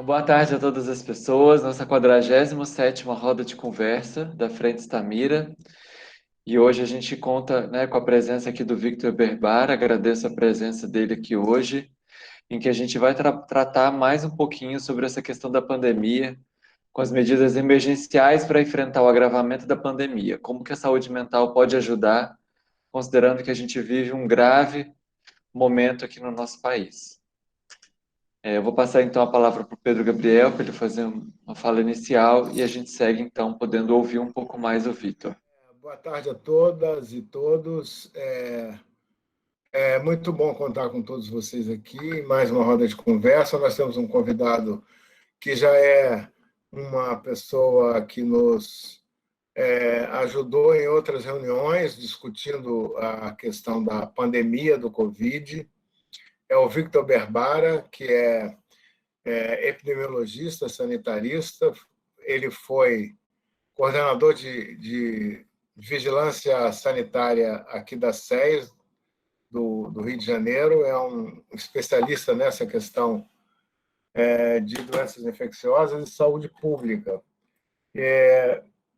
Boa tarde a todas as pessoas. Nossa 47ª roda de conversa da Frente Stamira. E hoje a gente conta, né, com a presença aqui do Victor Berbar. Agradeço a presença dele aqui hoje, em que a gente vai tratar mais um pouquinho sobre essa questão da pandemia, com as medidas emergenciais para enfrentar o agravamento da pandemia. Como que a saúde mental pode ajudar, considerando que a gente vive um grave momento aqui no nosso país. Eu vou passar então a palavra para o Pedro Gabriel, para ele fazer uma fala inicial e a gente segue então, podendo ouvir um pouco mais o Victor. Boa tarde a todas e todos. É muito bom contar com todos vocês aqui. Mais uma roda de conversa. Nós temos um convidado que já é uma pessoa que nos ajudou em outras reuniões, discutindo a questão da pandemia do Covid. É o Victor Berbara, que é epidemiologista, sanitarista. Ele foi coordenador de vigilância sanitária aqui da SES, do Rio de Janeiro, é um especialista nessa questão de doenças infecciosas e saúde pública.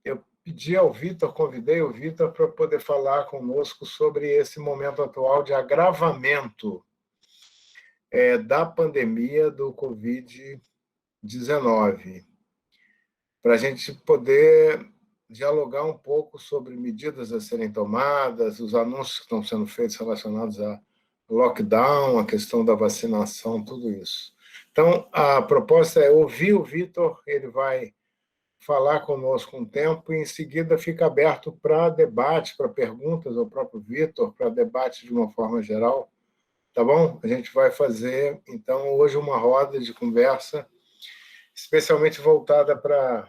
Eu pedi ao Victor, convidei o Victor para poder falar conosco sobre esse momento atual de agravamento da pandemia do Covid-19, para a gente poder dialogar um pouco sobre medidas a serem tomadas, os anúncios que estão sendo feitos relacionados a lockdown, a questão da vacinação, tudo isso. Então, a proposta é ouvir o Victor, ele vai falar conosco um tempo e, em seguida, fica aberto para debate, para perguntas ao próprio Victor, para debate de uma forma geral, tá bom? A gente vai fazer, então, hoje uma roda de conversa, especialmente voltada para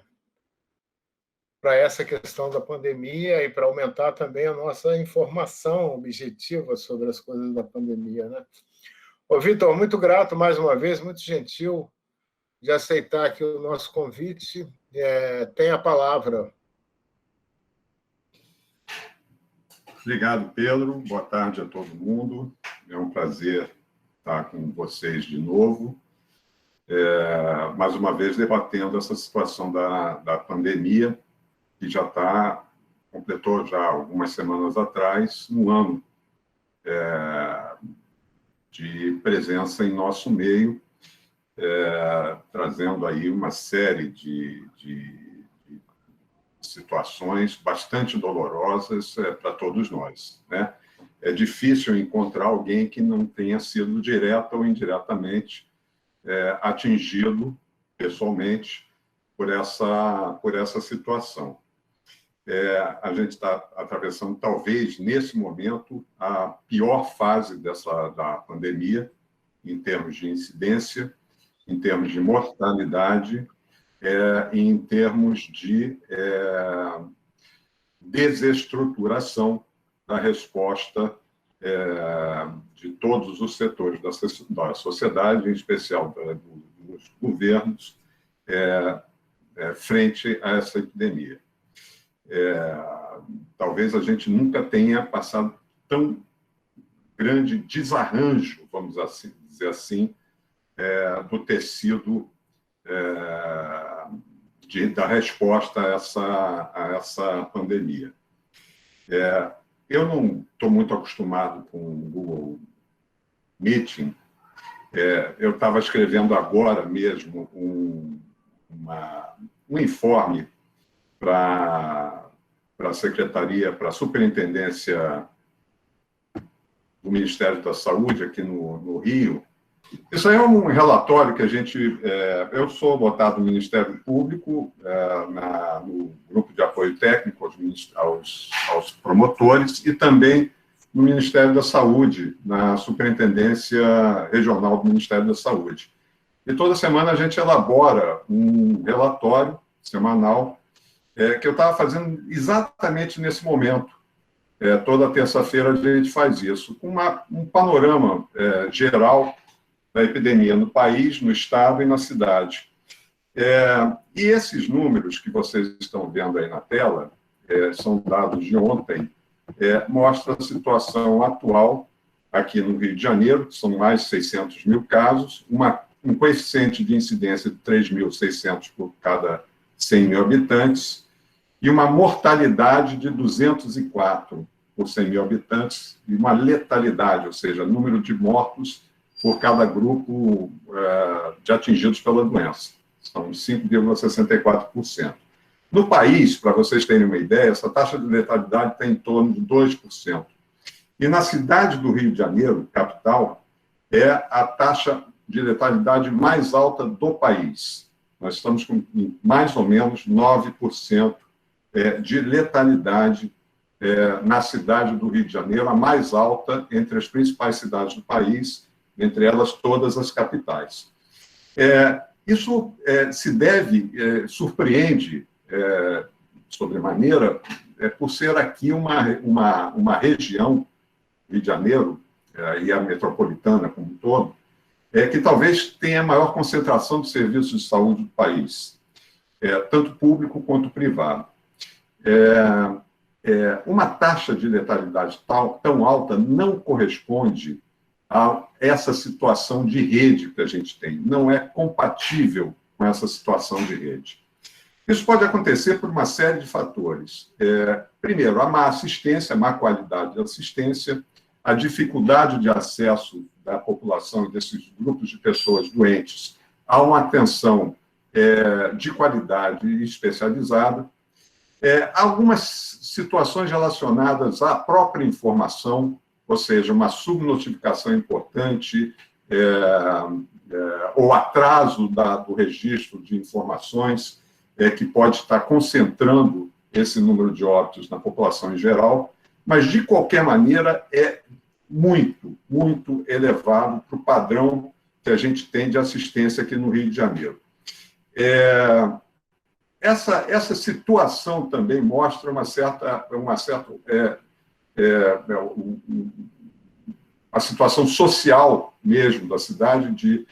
essa questão da pandemia e para aumentar também a nossa informação objetiva sobre as coisas da pandemia, né? Ô, Victor, muito grato mais uma vez, muito gentil de aceitar aqui o nosso convite. Tem a palavra. Obrigado, Pedro. Boa tarde a todo mundo. É um prazer estar com vocês de novo. Mais uma vez debatendo essa situação da pandemia, que completou já algumas semanas atrás, um ano de presença em nosso meio, trazendo aí uma série de situações bastante dolorosas para todos nós, né? É difícil encontrar alguém que não tenha sido direta ou indiretamente atingido pessoalmente por essa situação. A gente está atravessando, talvez, nesse momento, a pior fase da pandemia, em termos de incidência, em termos de mortalidade, em termos de desestruturação da resposta de todos os setores da sociedade, em especial dos governos, frente a essa epidemia. Talvez a gente nunca tenha passado tão grande desarranjo, vamos dizer assim, do tecido da resposta a essa pandemia. Eu não estou muito acostumado com o Google Meeting. Eu estava escrevendo agora mesmo um informe para a Secretaria, para a Superintendência do Ministério da Saúde aqui no Rio. Isso aí é um relatório que eu sou votado no Ministério Público, no Grupo de Apoio Técnico aos promotores, e também no Ministério da Saúde, na Superintendência Regional do Ministério da Saúde. E toda semana a gente elabora um relatório semanal que eu estava fazendo exatamente nesse momento. Toda terça-feira a gente faz isso, com um panorama geral da epidemia no país, no estado e na cidade. E esses números que vocês estão vendo aí na tela, são dados de ontem, mostram a situação atual aqui no Rio de Janeiro, que são mais de 600 mil casos, um coeficiente de incidência de 3.600 por cada 100 mil habitantes e uma mortalidade de 204 por 100 mil habitantes e uma letalidade, ou seja, número de mortos por cada grupo de atingidos pela doença. São 5,64%. No país, para vocês terem uma ideia, essa taxa de letalidade está em torno de 2%. E na cidade do Rio de Janeiro, capital, é a taxa de letalidade mais alta do país. Nós estamos com mais ou menos 9% de letalidade na cidade do Rio de Janeiro, a mais alta entre as principais cidades do país, entre elas todas as capitais. Isso se deve, surpreende sobremaneira, por ser aqui uma região, Rio de Janeiro, e a metropolitana como um todo, que talvez tenha a maior concentração de serviços de saúde do país, tanto público quanto privado. Uma taxa de letalidade tão alta não corresponde a essa situação de rede que a gente tem, não é compatível com essa situação de rede. Isso pode acontecer por uma série de fatores. Primeiro, a má assistência, a má qualidade de assistência, a dificuldade de acesso da população e desses grupos de pessoas doentes a uma atenção de qualidade e especializada, algumas situações relacionadas à própria informação, ou seja, uma subnotificação importante, ou atraso do registro de informações, que pode estar concentrando esse número de óbitos na população em geral, mas, de qualquer maneira, é muito, muito elevado para o padrão que a gente tem de assistência aqui no Rio de Janeiro. Essa situação também mostra a situação social mesmo da cidade,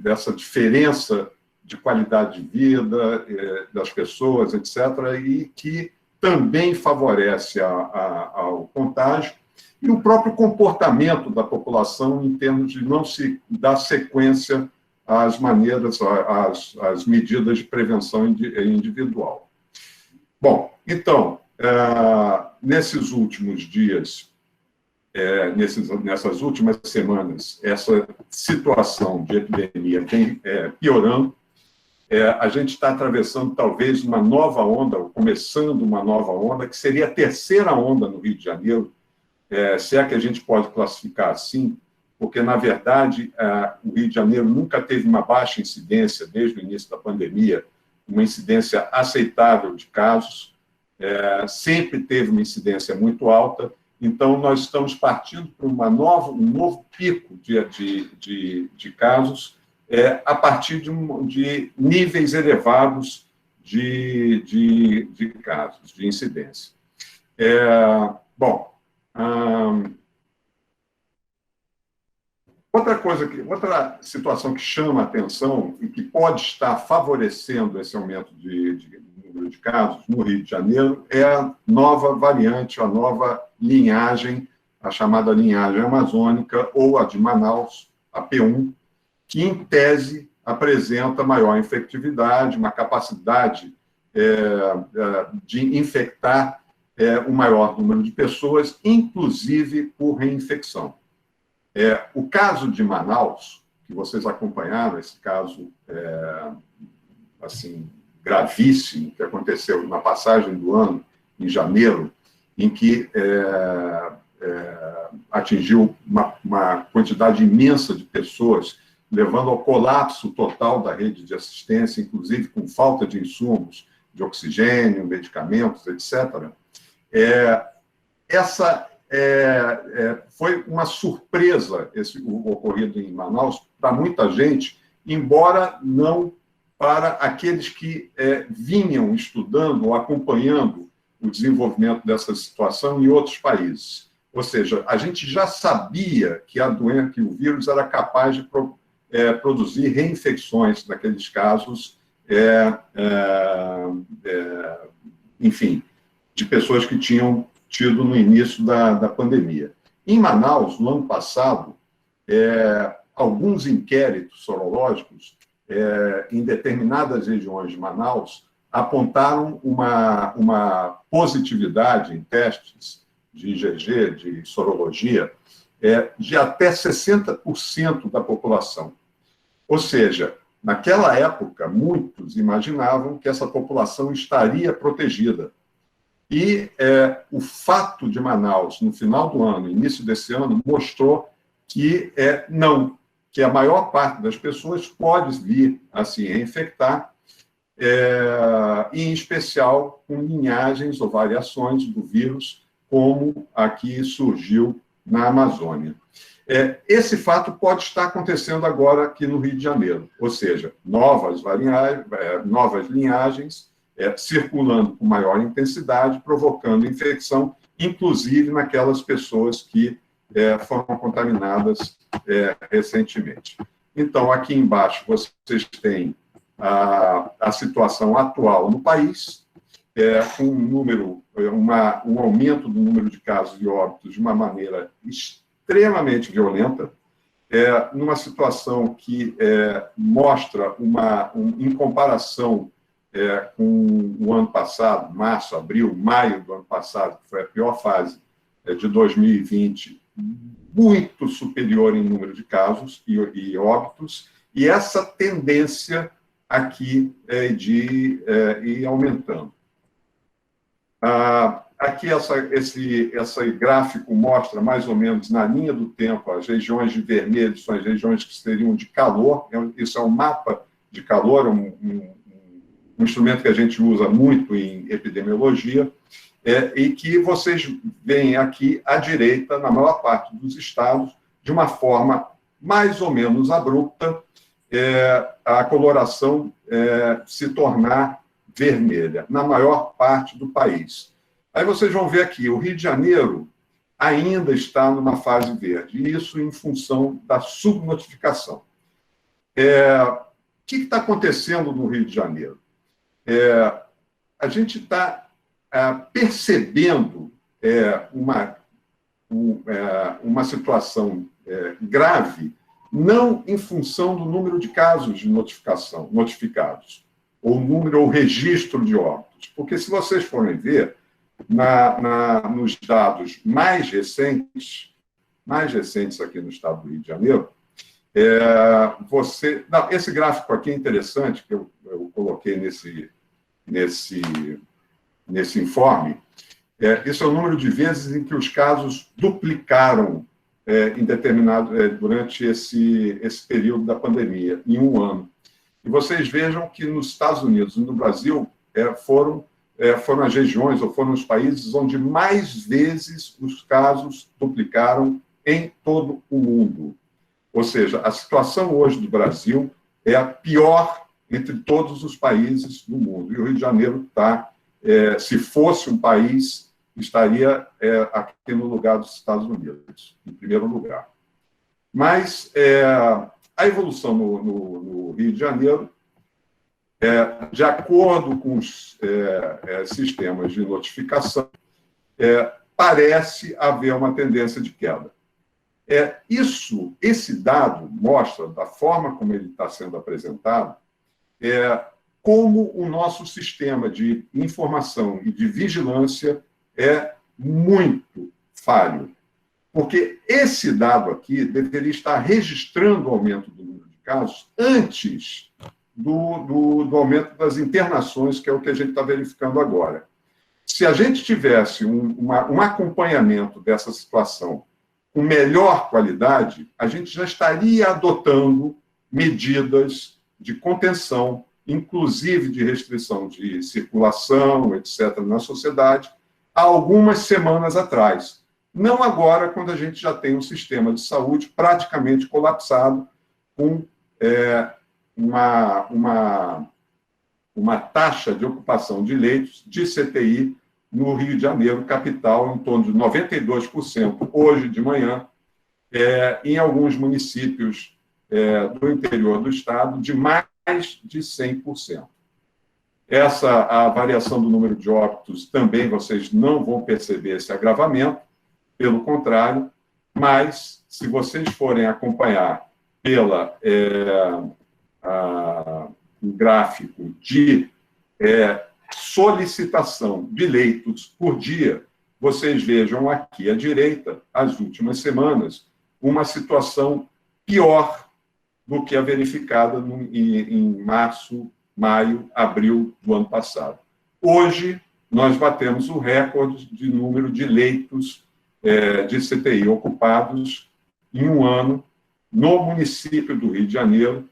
dessa diferença de qualidade de vida das pessoas, etc., e que também favorece ao contágio, e o próprio comportamento da população em termos de não se dar sequência às maneiras, às medidas de prevenção individual. Bom, então, nesses últimos dias, nessas últimas semanas, essa situação de epidemia vem piorando. A gente está atravessando talvez uma nova onda, ou começando uma nova onda, que seria a terceira onda no Rio de Janeiro, se é que a gente pode classificar assim, porque, na verdade, o Rio de Janeiro nunca teve uma baixa incidência desde o início da pandemia, uma incidência aceitável de casos, sempre teve uma incidência muito alta, então nós estamos partindo para um novo pico de casos, a partir de níveis elevados de casos, de incidência. Outra situação que chama a atenção e que pode estar favorecendo esse aumento de número de casos no Rio de Janeiro é a nova variante, a nova linhagem, a chamada linhagem amazônica, ou a de Manaus, a P1, que, em tese, apresenta maior infectividade, uma capacidade de infectar um maior número de pessoas, inclusive por reinfecção. O caso de Manaus, que vocês acompanharam, esse caso assim, gravíssimo, que aconteceu na passagem do ano, em janeiro, em que atingiu uma quantidade imensa de pessoas, levando ao colapso total da rede de assistência, inclusive com falta de insumos, de oxigênio, medicamentos, etc. Foi uma surpresa o ocorrido em Manaus para muita gente, embora não para aqueles que vinham estudando ou acompanhando o desenvolvimento dessa situação em outros países. Ou seja, a gente já sabia que a doença, que o vírus era capaz de produzir reinfecções naqueles casos, enfim, de pessoas que tinham tido no início da pandemia. Em Manaus, no ano passado, alguns inquéritos sorológicos em determinadas regiões de Manaus apontaram uma positividade em testes de IgG, de sorologia, de até 60% da população. Ou seja, naquela época, muitos imaginavam que essa população estaria protegida. E o fato de Manaus, no final do ano, início desse ano, mostrou que não, que a maior parte das pessoas pode vir a se reinfectar, em especial com linhagens ou variações do vírus, como aqui surgiu na Amazônia. Esse fato pode estar acontecendo agora aqui no Rio de Janeiro, ou seja, novas linhagens circulando com maior intensidade, provocando infecção, inclusive naquelas pessoas que foram contaminadas recentemente. Então, aqui embaixo, vocês têm a situação atual no país, com um aumento do número de casos e óbitos de uma maneira extremamente violenta, numa situação que mostra, em comparação com o ano passado, março, abril, maio do ano passado, que foi a pior fase de 2020, muito superior em número de casos e óbitos, e essa tendência aqui de ir aumentando. Aqui esse gráfico mostra mais ou menos na linha do tempo as regiões de vermelho, são as regiões que seriam de calor. Isso é um mapa de calor, um instrumento que a gente usa muito em epidemiologia, e que vocês veem aqui à direita, na maior parte dos estados, de uma forma mais ou menos abrupta, a coloração se tornar vermelha, na maior parte do país. Aí vocês vão ver aqui, o Rio de Janeiro ainda está numa fase verde, e isso em função da subnotificação. O que está acontecendo no Rio de Janeiro? A gente está percebendo uma situação grave, não em função do número de casos de notificados, ou registro de óbitos, porque se vocês forem ver, nos dados mais recentes aqui no estado do Rio de Janeiro, esse gráfico aqui é interessante, que eu coloquei nesse informe. Isso é o número de vezes em que os casos duplicaram durante esse período da pandemia, em um ano. E vocês vejam que nos Estados Unidos e no Brasil foram as regiões ou foram os países onde mais vezes os casos duplicaram em todo o mundo. Ou seja, a situação hoje do Brasil é a pior entre todos os países do mundo. E o Rio de Janeiro está, se fosse um país, estaria aqui no lugar dos Estados Unidos, em primeiro lugar. Mas a evolução no Rio de Janeiro, de acordo com os sistemas de notificação, parece haver uma tendência de queda. Esse dado mostra, da forma como ele está sendo apresentado, como o nosso sistema de informação e de vigilância é muito falho. Porque esse dado aqui deveria estar registrando o aumento do número de casos antes do aumento das internações, que é o que a gente está verificando agora. Se a gente tivesse um acompanhamento dessa situação com melhor qualidade, a gente já estaria adotando medidas de contenção, inclusive de restrição de circulação, etc., na sociedade, há algumas semanas atrás. Não agora, quando a gente já tem um sistema de saúde praticamente colapsado, com uma taxa de ocupação de leitos de CTI no Rio de Janeiro, capital, em torno de 92%, hoje de manhã, em alguns municípios do interior do estado, de mais de 100%. A variação do número de óbitos também vocês não vão perceber esse agravamento, pelo contrário, mas se vocês forem acompanhar pela um gráfico de solicitação de leitos por dia, vocês vejam aqui à direita, as últimas semanas, uma situação pior do que a verificada em março, maio, abril do ano passado. Hoje, nós batemos o recorde de número de leitos de CTI ocupados em um ano no município do Rio de Janeiro,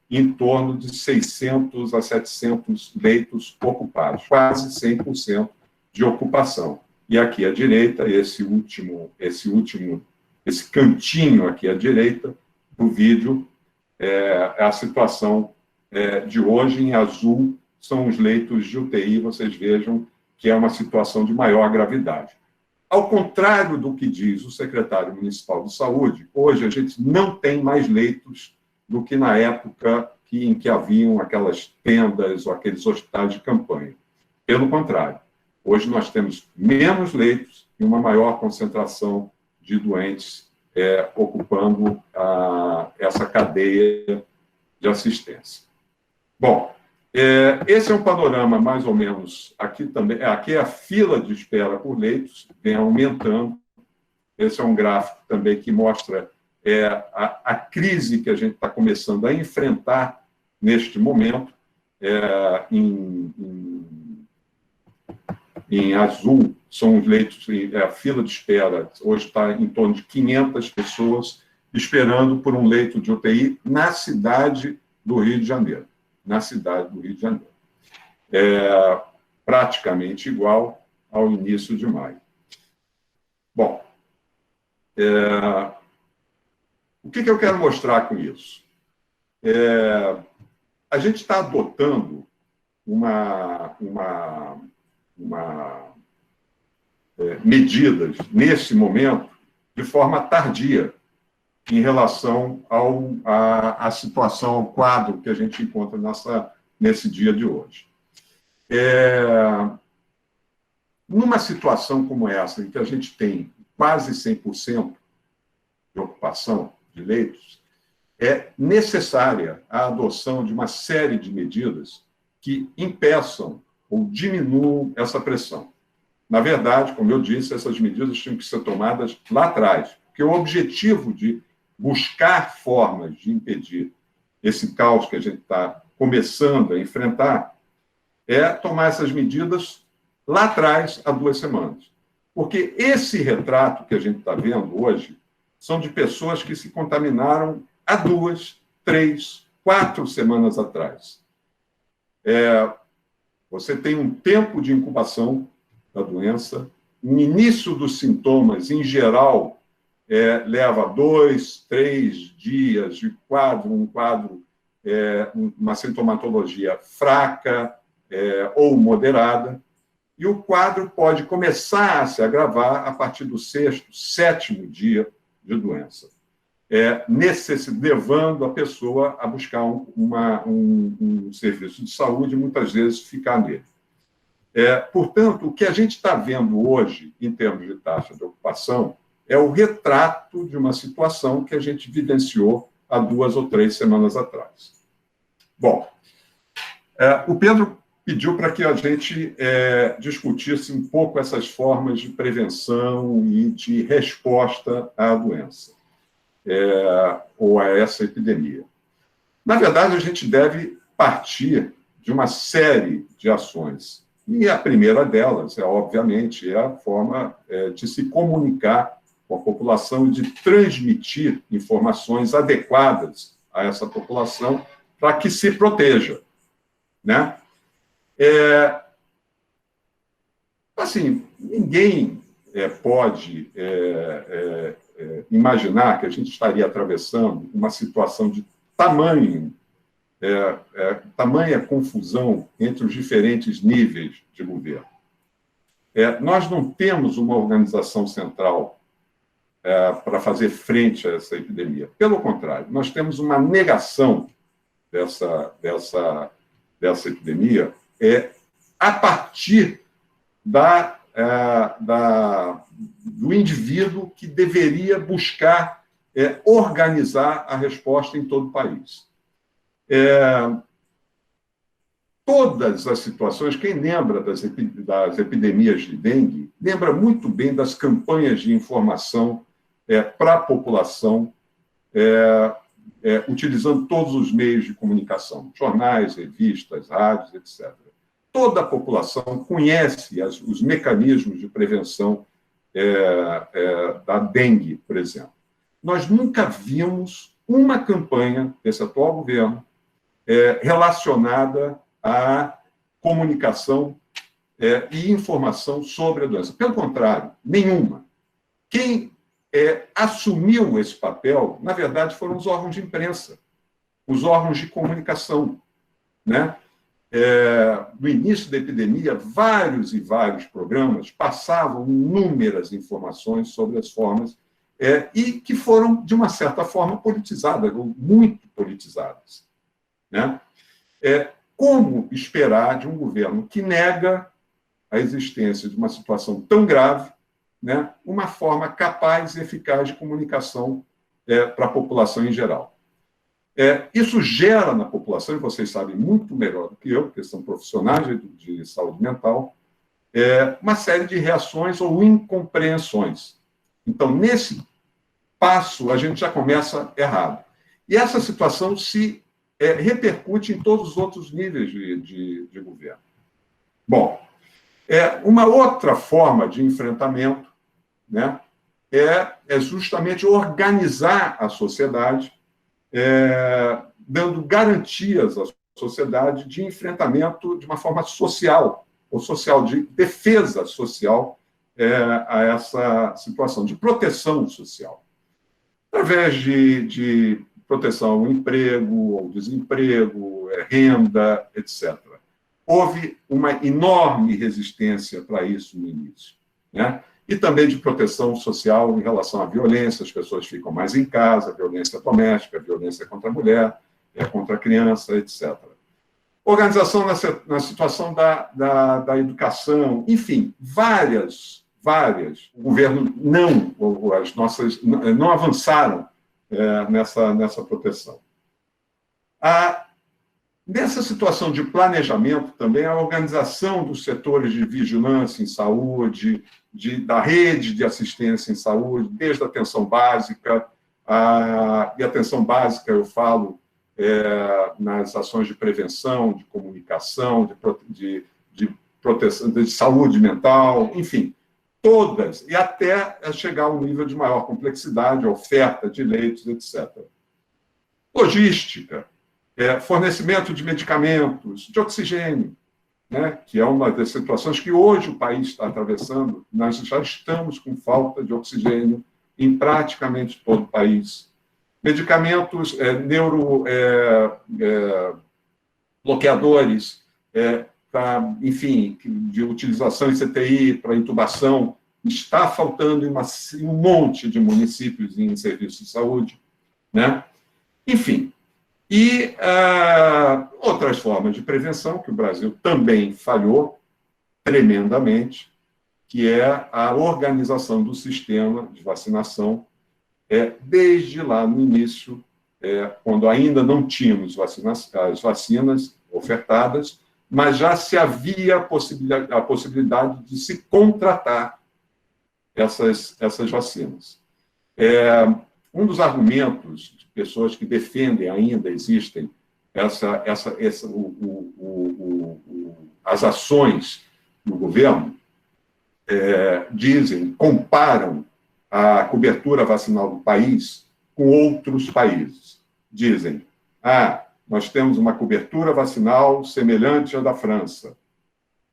em torno de 600 a 700 leitos ocupados, quase 100% de ocupação. E aqui à direita, esse cantinho aqui à direita do vídeo, é a situação de hoje. Em azul são os leitos de UTI, vocês vejam que é uma situação de maior gravidade. Ao contrário do que diz o secretário municipal de saúde, hoje a gente não tem mais leitos do que na época em que haviam aquelas tendas ou aqueles hospitais de campanha. Pelo contrário, hoje nós temos menos leitos e uma maior concentração de doentes ocupando essa cadeia de assistência. Bom, esse é um panorama mais ou menos, aqui também, aqui é a fila de espera por leitos, vem aumentando. Esse é um gráfico também que mostra a crise que a gente está começando a enfrentar neste momento. Em azul são os leitos, a fila de espera hoje está em torno de 500 pessoas esperando por um leito de UTI na cidade do Rio de Janeiro. Praticamente igual ao início de maio. Bom, o que eu quero mostrar com isso? A gente está adotando medidas, nesse momento, de forma tardia, em relação à situação, ao quadro que a gente encontra nesse dia de hoje. Numa situação como essa, em que a gente tem quase 100% de ocupação de leitos, é necessária a adoção de uma série de medidas que impeçam ou diminuam essa pressão. Na verdade, como eu disse, essas medidas tinham que ser tomadas lá atrás, porque o objetivo de buscar formas de impedir esse caos que a gente está começando a enfrentar é tomar essas medidas lá atrás, há 2 semanas. Porque esse retrato que a gente está vendo hoje são de pessoas que se contaminaram há 2, 3, 4 semanas atrás. Você tem um tempo de incubação da doença, o início dos sintomas, em geral, leva 2, 3 dias de uma sintomatologia fraca ou moderada, e o quadro pode começar a se agravar a partir do 6º, 7º dia de doença, levando a pessoa a buscar um serviço de saúde e muitas vezes ficar nele. Portanto, o que a gente está vendo hoje, em termos de taxa de ocupação, é o retrato de uma situação que a gente vivenciou há 2 ou 3 semanas atrás. Bom, o Pedro pediu para que a gente discutisse um pouco essas formas de prevenção e de resposta à doença, ou a essa epidemia. Na verdade, a gente deve partir de uma série de ações. E a primeira delas, obviamente, é a forma de se comunicar com a população e de transmitir informações adequadas a essa população para que se proteja, né? Assim, ninguém pode imaginar que a gente estaria atravessando uma situação de tamanha confusão entre os diferentes níveis de governo. Nós não temos uma organização central para fazer frente a essa epidemia. Pelo contrário, nós temos uma negação dessa epidemia a partir do indivíduo que deveria buscar organizar a resposta em todo o país. Todas as situações, quem lembra das epidemias de dengue, lembra muito bem das campanhas de informação para a população, utilizando todos os meios de comunicação, jornais, revistas, rádios, etc. Toda a população conhece os mecanismos de prevenção da dengue, por exemplo. Nós nunca vimos uma campanha desse atual governo relacionada à comunicação e informação sobre a doença. Pelo contrário, nenhuma. Quem assumiu esse papel, na verdade, foram os órgãos de imprensa, os órgãos de comunicação, né? No início da epidemia, vários e vários programas passavam inúmeras informações sobre as formas e que foram, de uma certa forma, politizadas, ou muito politizadas, né? Como esperar de um governo que nega a existência de uma situação tão grave, né, uma forma capaz e eficaz de comunicação para a população em geral? Isso gera na população, e vocês sabem muito melhor do que eu, porque são profissionais de saúde mental, uma série de reações ou incompreensões. Então, nesse passo, a gente já começa errado. E essa situação se repercute em todos os outros níveis de governo. Bom, uma outra forma de enfrentamento, né, é justamente organizar a sociedade, dando garantias à sociedade de enfrentamento de uma forma social, ou social, de defesa social a essa situação, de proteção social. Através de proteção ao emprego, ao desemprego, renda, etc. Houve uma enorme resistência para isso no início, né? E também de proteção social em relação à violência, as pessoas ficam mais em casa, violência doméstica, violência contra a mulher, contra a criança, etc. Organização na situação da educação, enfim, várias. O governo não avançaram nessa proteção. Nessa situação de planejamento também, a organização dos setores de vigilância em saúde, da rede de assistência em saúde, desde a atenção básica, e atenção básica eu falo nas ações de prevenção, de comunicação, de proteção, de saúde mental, enfim, todas, e até chegar a um nível de maior complexidade, oferta de leitos, etc. Logística, fornecimento de medicamentos, de oxigênio, né, que é uma das situações que hoje o país está atravessando. Nós já estamos com falta de oxigênio em praticamente todo o país. Medicamentos bloqueadores, enfim, de utilização em CTI, para intubação, está faltando em um monte de municípios em serviços de saúde, né? Enfim, e outras formas de prevenção, que o Brasil também falhou tremendamente, que é a organização do sistema de vacinação, desde lá no início, quando ainda não tínhamos as vacinas ofertadas, mas já se havia a possibilidade de se contratar essas vacinas. Um dos argumentos de pessoas que defendem ainda existem as ações do governo, comparam a cobertura vacinal do país com outros países. Dizem, nós temos uma cobertura vacinal semelhante à da França.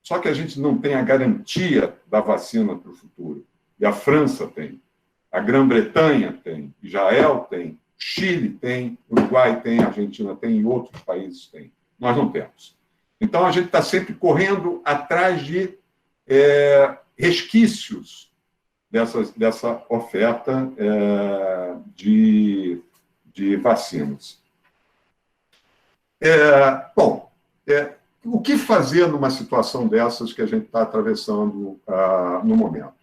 Só que a gente não tem a garantia da vacina para o futuro. E a França tem, a Grã-Bretanha tem, Israel tem, Chile tem, Uruguai tem, Argentina tem e outros países têm. Nós não temos. Então, a gente está sempre correndo atrás de resquícios dessa oferta de vacinas. O que fazer numa situação dessas que a gente está atravessando no momento?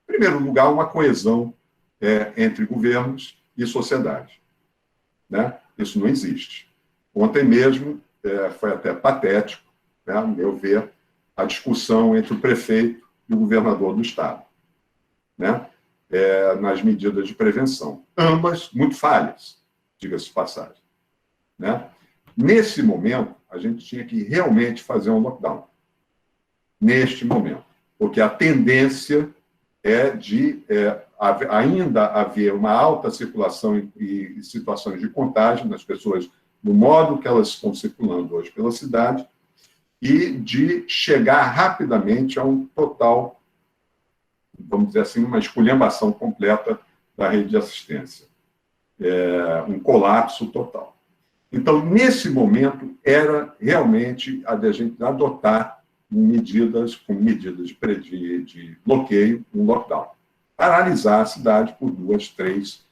Em primeiro lugar, uma coesão entre governos e sociedade, né? Isso não existe. Ontem mesmo foi até patético, né, a meu ver, a discussão entre o prefeito e o governador do estado, né, nas medidas de prevenção. Ambas muito falhas, diga-se de passagem, né? Nesse momento, a gente tinha que realmente fazer um lockdown. Neste momento. Porque a tendência é de ainda haver uma alta circulação e situações de contágio nas pessoas, no modo que elas estão circulando hoje pela cidade, e de chegar rapidamente a um total, vamos dizer assim, uma esculhambação completa da rede de assistência. Um colapso total. Então, nesse momento, era realmente a de a gente adotar medidas de bloqueio, um lockdown. Paralisar a cidade por 2, 3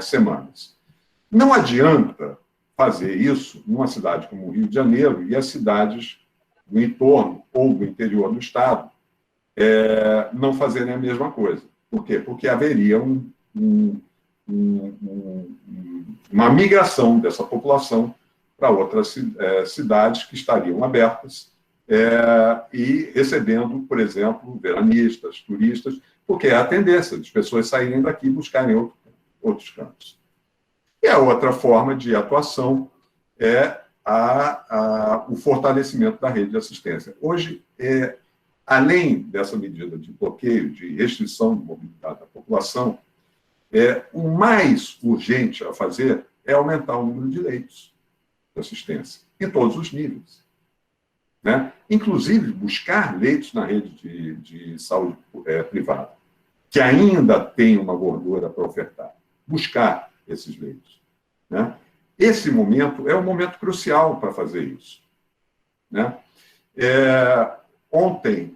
semanas. Não adianta fazer isso numa cidade como o Rio de Janeiro e as cidades do entorno ou do interior do estado não fazerem a mesma coisa. Por quê? Porque haveria uma migração dessa população para outras cidades que estariam abertas e recebendo, por exemplo, veranistas, turistas, porque é a tendência das pessoas saírem daqui e buscarem outros cantos. E a outra forma de atuação é o fortalecimento da rede de assistência. Hoje, além dessa medida de bloqueio, de restrição de mobilidade da população, o mais urgente a fazer é aumentar o número de leitos de assistência, em todos os níveis, né? Inclusive, buscar leitos na rede de saúde privada, que ainda tem uma gordura para ofertar. Buscar esses leitos, né? Esse momento é um momento crucial para fazer isso, né? Ontem,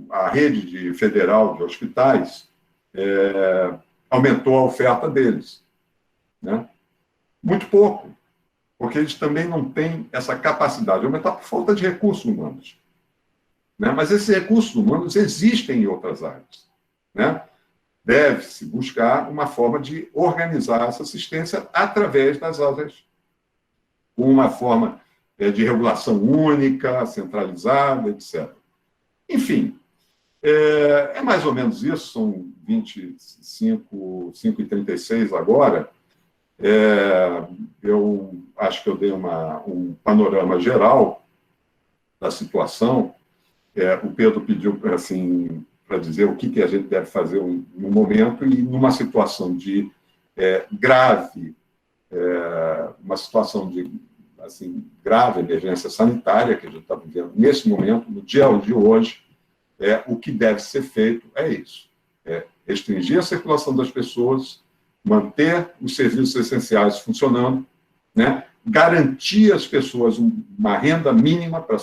a rede federal de hospitais aumentou a oferta deles, né? Muito pouco, porque eles também não têm essa capacidade de aumentar por falta de recursos humanos, né? Mas esses recursos humanos existem em outras áreas, né? Deve-se buscar uma forma de organizar essa assistência através das áreas, com uma forma de regulação única, centralizada, etc. Enfim, é mais ou menos isso, são 5h36 agora. Eu acho que eu dei um panorama geral da situação. O Pedro pediu assim, para dizer o que a gente deve fazer no momento e numa situação de grave, uma situação de grave emergência sanitária que a gente está vivendo nesse momento, no dia de hoje. O que deve ser feito é isso: restringir a circulação das pessoas, manter os serviços essenciais funcionando, né? Garantir às pessoas uma renda mínima para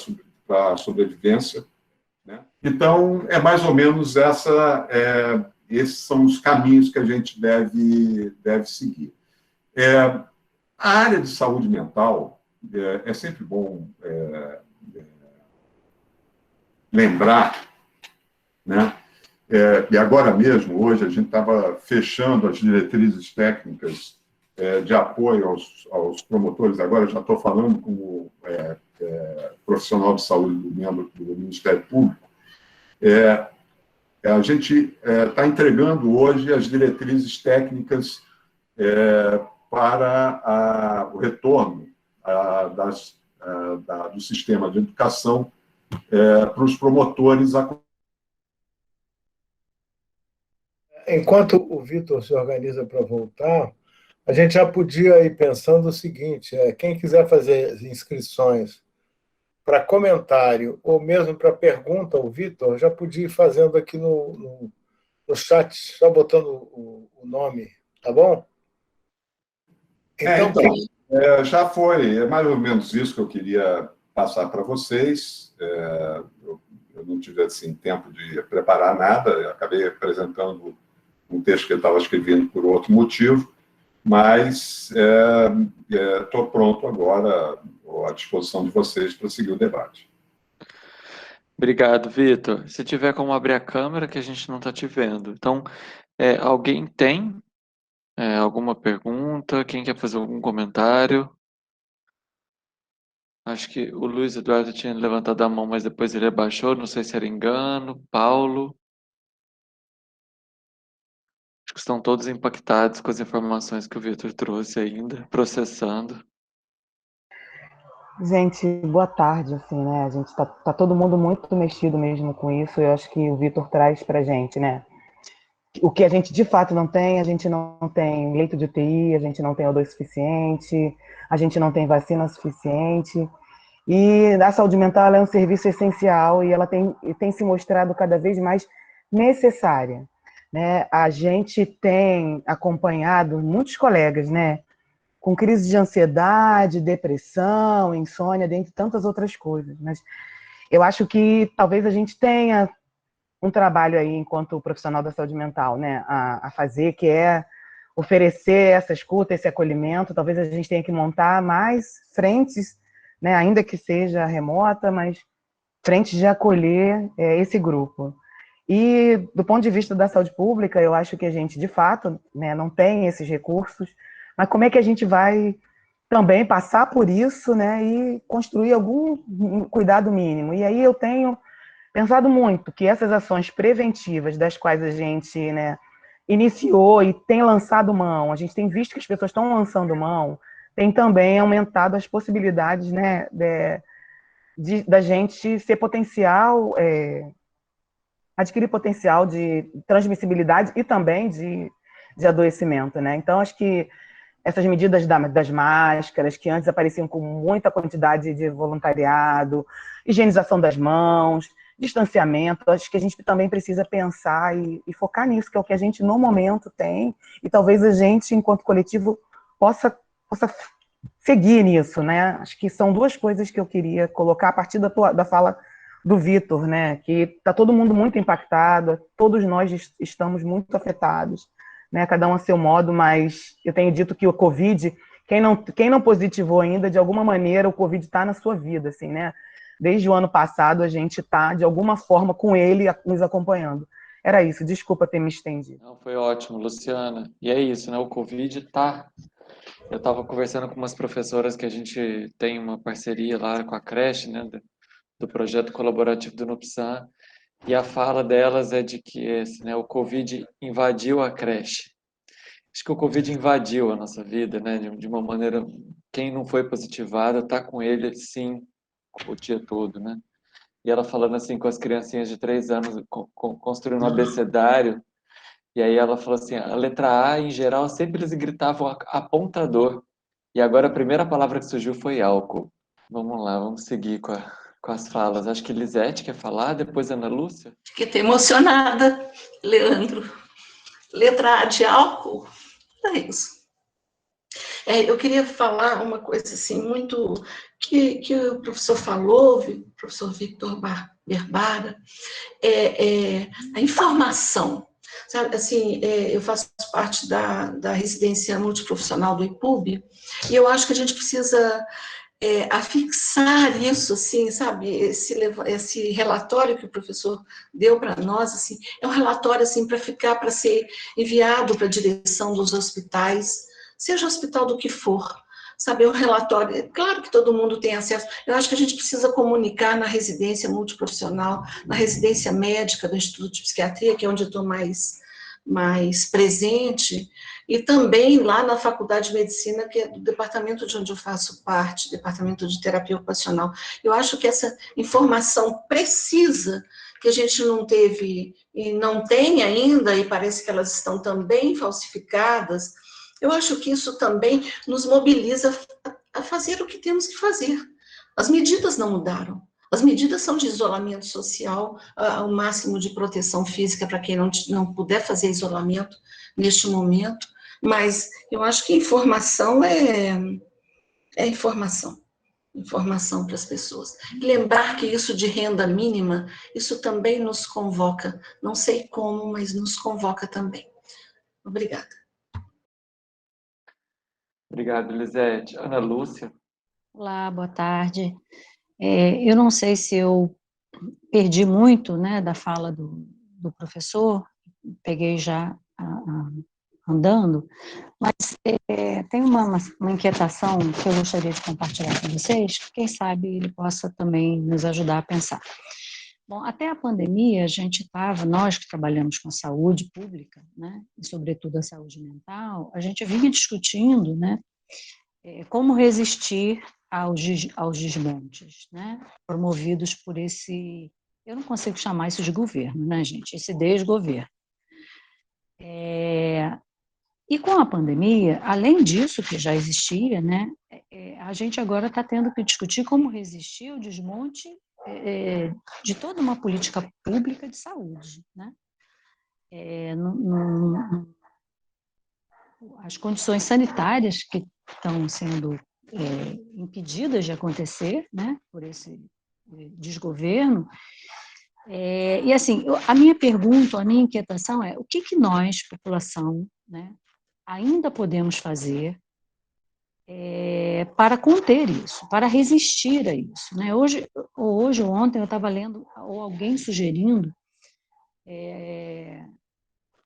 a sobrevivência, né? Então, é mais ou menos esses são os caminhos que a gente deve seguir. A área de saúde mental, é sempre bom lembrar, né? E agora mesmo, hoje, a gente estava fechando as diretrizes técnicas de apoio aos promotores. Agora, já estou falando como profissional de saúde do Ministério Público. A gente está entregando hoje as diretrizes técnicas para o retorno do sistema de educação para os promotores. Enquanto o Vitor se organiza para voltar, a gente já podia ir pensando o seguinte: quem quiser fazer inscrições para comentário ou mesmo para pergunta ao Vitor, já podia ir fazendo aqui no chat, só botando o nome, tá bom? Então, já foi, é mais ou menos isso que eu queria passar para vocês. Eu não tive assim, tempo de preparar nada, eu acabei apresentando um texto que eu estava escrevendo por outro motivo, mas estou pronto agora, à disposição de vocês para seguir o debate. Obrigado, Vitor. Se tiver como abrir a câmera, que a gente não está te vendo. Então, alguém tem Alguma pergunta? Quem quer fazer algum comentário? Acho que o Luiz Eduardo tinha levantado a mão, mas depois ele abaixou. Não sei se era engano. Paulo. Acho que estão todos impactados com as informações que o Vitor trouxe ainda, processando. Gente, boa tarde, assim, né? A gente tá todo mundo muito mexido mesmo com isso. Eu acho que o Vitor traz pra gente, né? O que a gente de fato não tem, a gente não tem leito de UTI, a gente não tem O2 suficiente, a gente não tem vacina suficiente. E a saúde mental ela é um serviço essencial e ela tem se mostrado cada vez mais necessária, né? A gente tem acompanhado muitos colegas, né? Com crise de ansiedade, depressão, insônia, dentre tantas outras coisas. Mas eu acho que talvez a gente tenha um trabalho aí, enquanto profissional da saúde mental, né, a fazer, que é oferecer essa escuta, esse acolhimento. Talvez a gente tenha que montar mais frentes, né, ainda que seja remota, mas frentes de acolher esse grupo. E, do ponto de vista da saúde pública, eu acho que a gente, de fato, né, não tem esses recursos, mas como é que a gente vai também passar por isso, né, e construir algum cuidado mínimo? E aí eu tenho pensado muito que essas ações preventivas das quais a gente, né, iniciou e tem lançado mão, a gente tem visto que as pessoas estão lançando mão, tem também aumentado as possibilidades, né, da gente ser potencial, adquirir potencial de transmissibilidade e também de adoecimento, né? Então, acho que essas medidas das máscaras, que antes apareciam com muita quantidade de voluntariado, higienização das mãos, distanciamento, acho que a gente também precisa pensar e focar nisso, que é o que a gente no momento tem, e talvez a gente, enquanto coletivo, possa seguir nisso, né? Acho que são duas coisas que eu queria colocar a partir da fala do Vitor, né? Que está todo mundo muito impactado, todos nós estamos muito afetados, né? Cada um a seu modo, mas eu tenho dito que o Covid, quem não positivou ainda, de alguma maneira, o Covid está na sua vida, assim, né? Desde o ano passado, a gente está, de alguma forma, com ele nos acompanhando. Era isso, desculpa ter me estendido. Não, foi ótimo, Luciana. E é isso, né? O Covid tá. Eu estava conversando com umas professoras que a gente tem uma parceria lá com a creche, né? Do projeto colaborativo do Nupsan. E a fala delas é de que né, o Covid invadiu a creche. Acho que o Covid invadiu a nossa vida, né? De uma maneira, quem não foi positivado está com ele, sim, o dia todo, né? E ela falando assim com as criancinhas de 3 anos, construindo um abecedário. E aí ela falou assim, a letra A, em geral, sempre eles gritavam apontador. E agora a primeira palavra que surgiu foi álcool. Vamos lá, vamos seguir com as falas. Acho que Lisete quer falar, depois Ana Lúcia. Fiquei até emocionada, Leandro. Letra A de álcool, é isso. Eu queria falar uma coisa assim, muito que o professor falou, o professor Victor Berbara, a informação. Sabe, assim, eu faço parte da residência multiprofissional do IPUB, e eu acho que a gente precisa afixar isso, assim, sabe, esse relatório que o professor deu para nós, assim, é um relatório, assim, para ser enviado para a direção dos hospitais, seja hospital do que for, sabe, é um relatório, claro que todo mundo tem acesso, eu acho que a gente precisa comunicar na residência multiprofissional, na residência médica do Instituto de Psiquiatria, que é onde eu estou mais presente, e também lá na Faculdade de Medicina, que é do departamento de onde eu faço parte, departamento de terapia ocupacional. Eu acho que essa informação precisa, que a gente não teve e não tem ainda, e parece que elas estão também falsificadas, eu acho que isso também nos mobiliza a fazer o que temos que fazer. As medidas não mudaram. As medidas são de isolamento social, o máximo de proteção física para quem não puder fazer isolamento neste momento, mas eu acho que informação é informação para as pessoas. Lembrar que isso de renda mínima, isso também nos convoca, não sei como, mas nos convoca também. Obrigada. Obrigado, Lisete. Ana Lúcia. Olá, boa tarde. Eu não sei se eu perdi muito, né, da fala do professor, peguei já andando, mas tem uma inquietação que eu gostaria de compartilhar com vocês, que quem sabe ele possa também nos ajudar a pensar. Bom, até a pandemia, a gente estava, nós que trabalhamos com a saúde pública, né, e sobretudo a saúde mental, a gente vinha discutindo, né, como resistir aos desmontes, né, promovidos por esse, eu não consigo chamar isso de governo, né, gente, esse desgoverno. E com a pandemia, além disso que já existia, né, a gente agora está tendo que discutir como resistir ao desmonte de toda uma política pública de saúde, né? As condições sanitárias que estão sendo impedidas de acontecer, né, por esse desgoverno. E assim, a minha pergunta, a minha inquietação é: o que nós, população, né, ainda podemos fazer para conter isso, para resistir a isso, né? Hoje ou ontem eu estava lendo, ou alguém sugerindo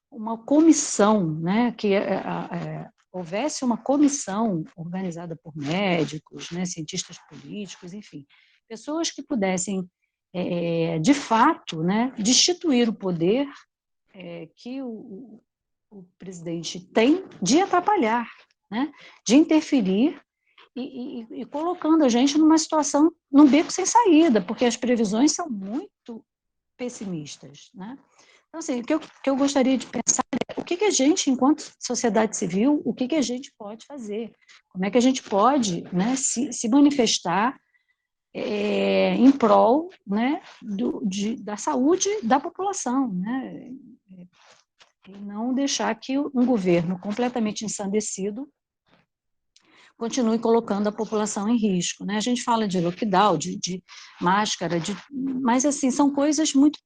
uma comissão, né, que houvesse uma comissão organizada por médicos, né, cientistas políticos, enfim, pessoas que pudessem, de fato, né, destituir o poder que o presidente tem de atrapalhar, né, de interferir e colocando a gente numa situação, num beco sem saída, porque as previsões são muito pessimistas, né? Então, assim, o que eu gostaria de pensar é o que a gente, enquanto sociedade civil, o que a gente pode fazer? Como é que a gente pode, né, se manifestar em prol, né, da saúde da população, né? E não deixar que um governo completamente ensandecido continue colocando a população em risco, né? A gente fala de lockdown, de máscara, mas, assim, são coisas muito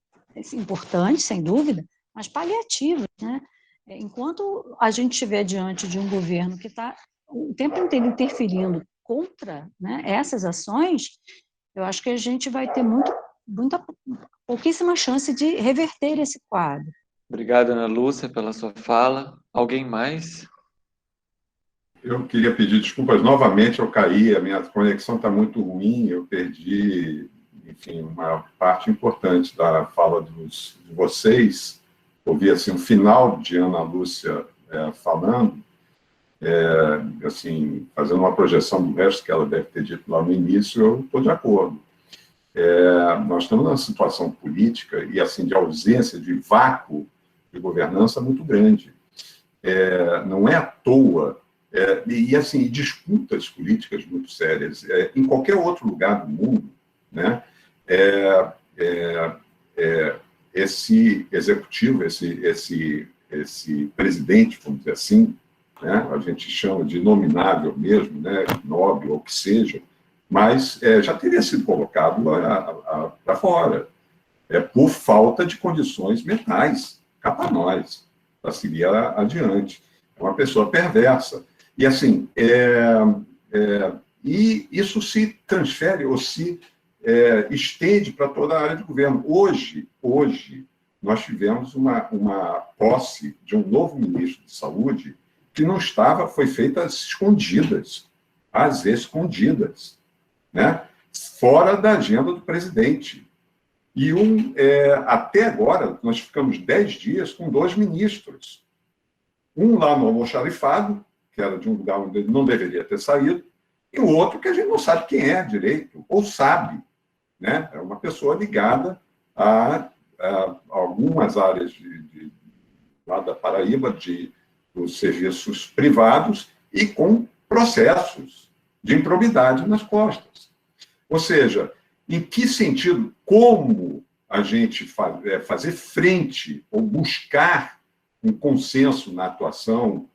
importantes, sem dúvida, mas paliativas, né? Enquanto a gente estiver diante de um governo que está o tempo inteiro interferindo contra, né, essas ações, eu acho que a gente vai ter pouquíssima chance de reverter esse quadro. Obrigado, Ana Lúcia, pela sua fala. Alguém mais? Eu queria pedir desculpas novamente, eu caí, a minha conexão está muito ruim, eu perdi, enfim, uma parte importante da fala de vocês. Ouvi assim, o final de Ana Lúcia falando, assim, fazendo uma projeção do resto que ela deve ter dito lá no início, eu estou de acordo. Nós estamos numa situação política e assim de ausência, de vácuo de governança muito grande. Não é à toa, e assim, disputas políticas muito sérias. Em qualquer outro lugar do mundo, né, esse executivo, esse presidente, vamos dizer assim, né, a gente chama de nominável mesmo, né, nobre ou que seja, mas já teria sido colocado para fora, por falta de condições mentais, cá para nós, para seguir adiante. É uma pessoa perversa. E, assim, e isso se transfere ou se estende para toda a área de governo. Hoje nós tivemos uma posse de um novo ministro de saúde que não estava, foi feita às escondidas, né? Fora da agenda do presidente. E até agora, nós ficamos 10 dias com 2 ministros. Um lá no almoxarifado, que era de um lugar onde ele não deveria ter saído, e o outro que a gente não sabe quem é direito, ou sabe, né? É uma pessoa ligada a algumas áreas lá da Paraíba, dos serviços privados, e com processos de improbidade nas costas. Ou seja, em que sentido, como a gente fazer frente ou buscar um consenso na atuação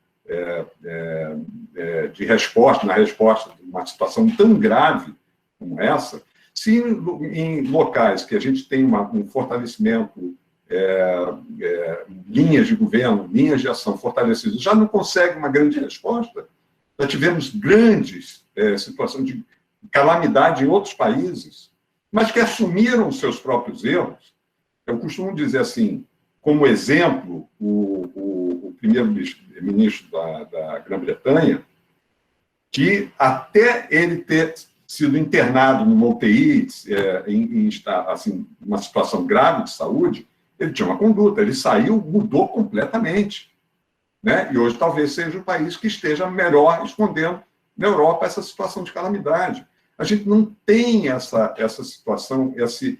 de resposta, na resposta de uma situação tão grave como essa, se em locais que a gente tem um fortalecimento, linhas de governo, linhas de ação fortalecidas, já não consegue uma grande resposta. Já tivemos grandes situações de calamidade em outros países, mas que assumiram os seus próprios erros. Eu costumo dizer assim, como exemplo o primeiro-ministro da Grã-Bretanha, que até ele ter sido internado numa UTI, assim, uma situação grave de saúde, ele tinha uma conduta, ele saiu, mudou completamente. Né? E hoje talvez seja o país que esteja melhor escondendo na Europa essa situação de calamidade. A gente não tem essa situação, esse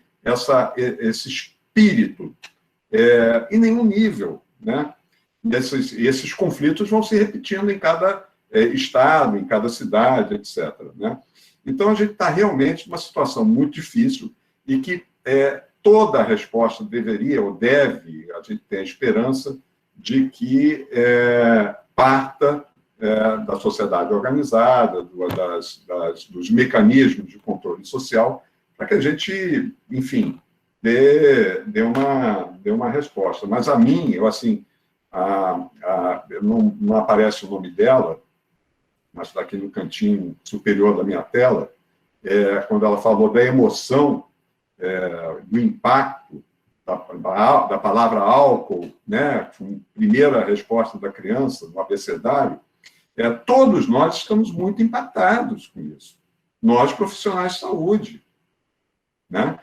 espírito em nenhum nível. Né? Esses conflitos vão se repetindo em cada estado, em cada cidade, etc. Né? Então, a gente está realmente numa situação muito difícil e que toda a resposta deveria ou deve, a gente tem a esperança de que parta da sociedade organizada, dos mecanismos de controle social, para que a gente, enfim, dê uma resposta. Mas a mim, não aparece o nome dela, mas está aqui no cantinho superior da minha tela, quando ela falou da emoção, do impacto da palavra álcool, né, primeira resposta da criança no abecedário, todos nós estamos muito impactados com isso. Nós, profissionais de saúde. Né?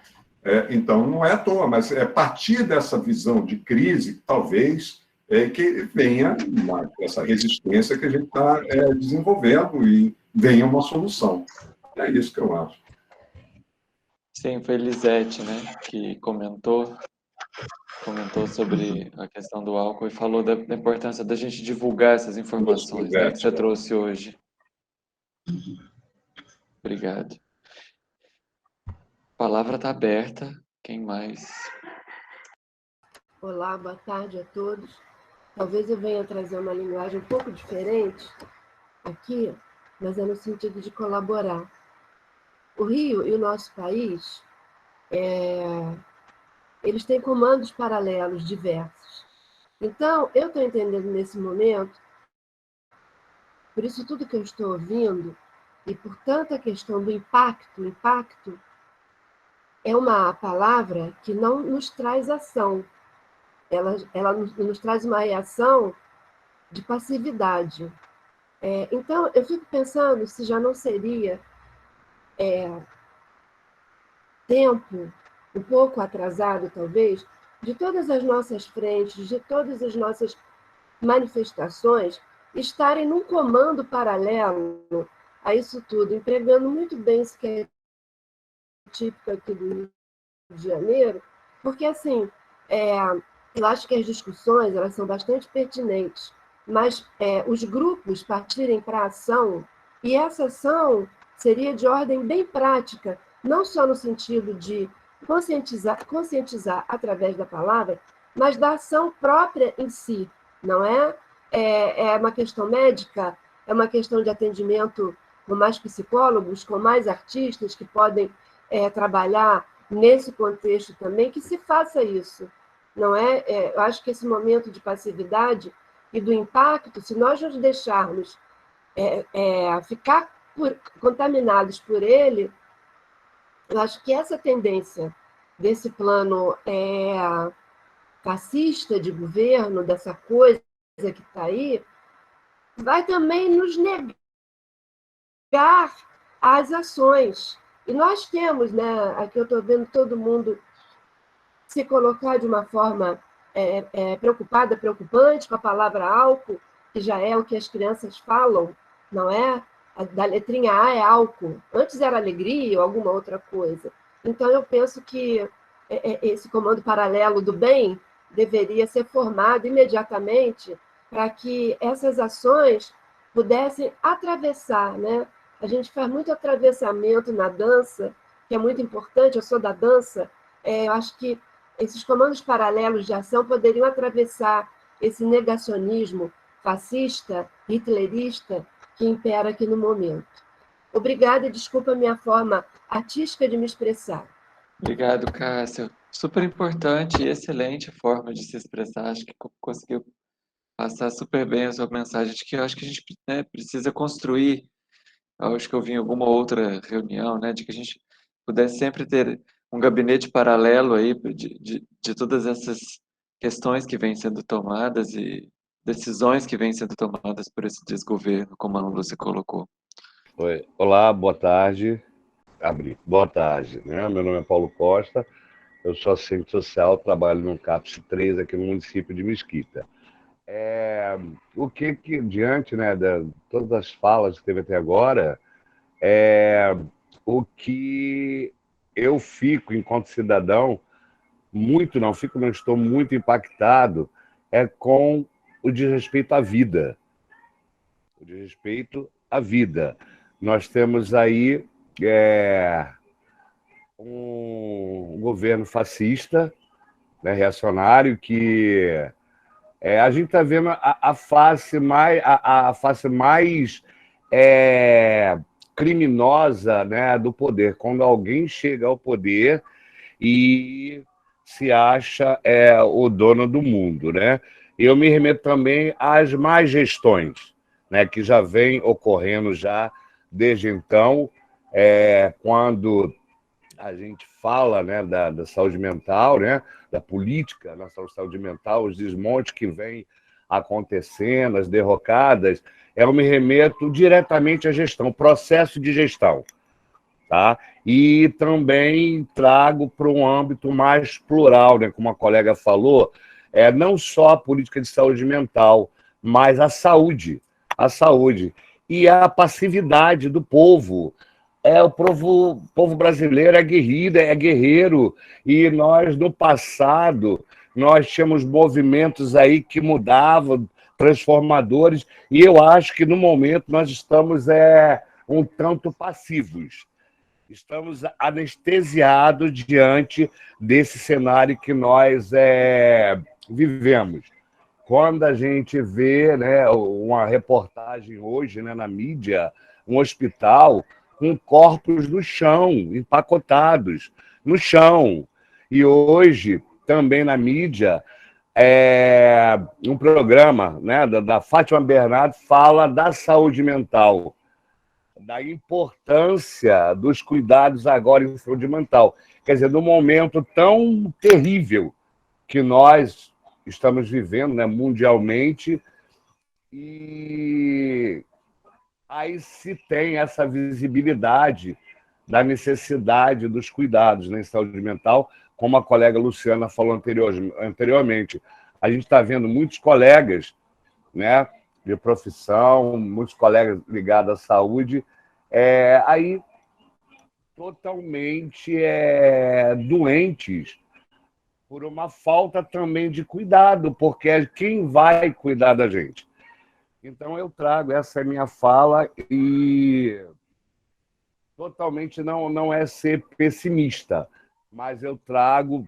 Então, não é à toa, mas é a partir dessa visão de crise, talvez, que venha essa resistência que a gente está desenvolvendo e venha uma solução. É isso que eu acho. Sim, foi Elisete, né, que comentou sobre a questão do álcool e falou da importância da gente divulgar essas informações, né, que você trouxe hoje. Obrigado. A palavra está aberta. Quem mais? Olá, boa tarde a todos. Talvez eu venha trazer uma linguagem um pouco diferente aqui, mas é no sentido de colaborar. O Rio e o nosso país, eles têm comandos paralelos diversos. Então, eu estou entendendo nesse momento, por isso tudo que eu estou ouvindo, e por tanta questão do impacto é uma palavra que não nos traz ação. Ela nos traz uma reação de passividade. Então, eu fico pensando se já não seria tempo, um pouco atrasado, talvez, de todas as nossas frentes, de todas as nossas manifestações, estarem num comando paralelo a isso tudo, empregando muito bem isso que é típico aqui do Rio de Janeiro, porque, assim, eu acho que as discussões elas são bastante pertinentes, mas os grupos partirem para a ação, e essa ação seria de ordem bem prática, não só no sentido de conscientizar através da palavra, mas da ação própria em si, não é? É uma questão médica, é uma questão de atendimento com mais psicólogos, com mais artistas que podem trabalhar nesse contexto também, que se faça isso, não é? Eu acho que esse momento de passividade e do impacto, se nós nos deixarmos ficar contaminados por ele, eu acho que essa tendência desse plano fascista de governo, dessa coisa que está aí, vai também nos negar as ações. E nós temos, né, aqui eu estou vendo todo mundo se colocar de uma forma preocupada, preocupante com a palavra álcool, que já é o que as crianças falam, não é? Da letrinha A é álcool. Antes era alegria ou alguma outra coisa. Então, eu penso que esse comando paralelo do bem deveria ser formado imediatamente para que essas ações pudessem atravessar, né? A gente faz muito atravessamento na dança, que é muito importante, eu sou da dança, eu acho que esses comandos paralelos de ação poderiam atravessar esse negacionismo fascista, hitlerista, que impera aqui no momento. Obrigada e desculpa a minha forma artística de me expressar. Obrigado, Cássio. Super importante e excelente forma de se expressar. Acho que conseguiu passar super bem a sua mensagem, de que eu acho que a gente, né, precisa construir, acho que eu vi em alguma outra reunião, né, de que a gente pudesse sempre ter um gabinete paralelo aí de todas essas questões que vêm sendo tomadas e decisões que vêm sendo tomadas por esse desgoverno, como a Lúcia colocou. Oi. Olá, boa tarde. Boa tarde, né? Meu nome é Paulo Costa, eu sou assistente social, trabalho no CAPS 3 aqui no município de Mesquita. O que diante, né, de todas as falas que teve até agora, o que eu fico, enquanto cidadão, não estou muito impactado, é com o desrespeito à vida. O desrespeito à vida. Nós temos aí um governo fascista, né, reacionário, que a gente está vendo a face mais criminosa, né, do poder, quando alguém chega ao poder e se acha o dono do mundo, né? Eu me remeto também às más gestões, né, que já vem ocorrendo já desde então, quando a gente fala, né, da saúde mental, né, da política na saúde mental, os desmontes que vêm acontecendo, as derrocadas, eu me remeto diretamente à gestão, processo de gestão, tá? E também trago para um âmbito mais plural, né, como a colega falou, não só a política de saúde mental, mas a saúde e a passividade do povo. O povo brasileiro é guerreiro, e nós, no passado, nós tínhamos movimentos aí que mudavam, transformadores, e eu acho que, no momento, nós estamos um tanto passivos. Estamos anestesiados diante desse cenário que nós vivemos. Quando a gente vê, né, uma reportagem hoje, né, na mídia, um hospital com corpos no chão, empacotados no chão. E hoje, também na mídia, um programa, né, da Fátima Bernardo fala da saúde mental, da importância dos cuidados agora em saúde mental. Quer dizer, num momento tão terrível que nós estamos vivendo, né, mundialmente, e aí se tem essa visibilidade da necessidade dos cuidados, né, em saúde mental, como a colega Luciana falou anteriormente. A gente está vendo muitos colegas, né, de profissão, muitos colegas ligados à saúde, aí totalmente doentes por uma falta também de cuidado, porque é quem vai cuidar da gente. Então, eu trago, essa é a minha fala, e totalmente não é ser pessimista, mas eu trago,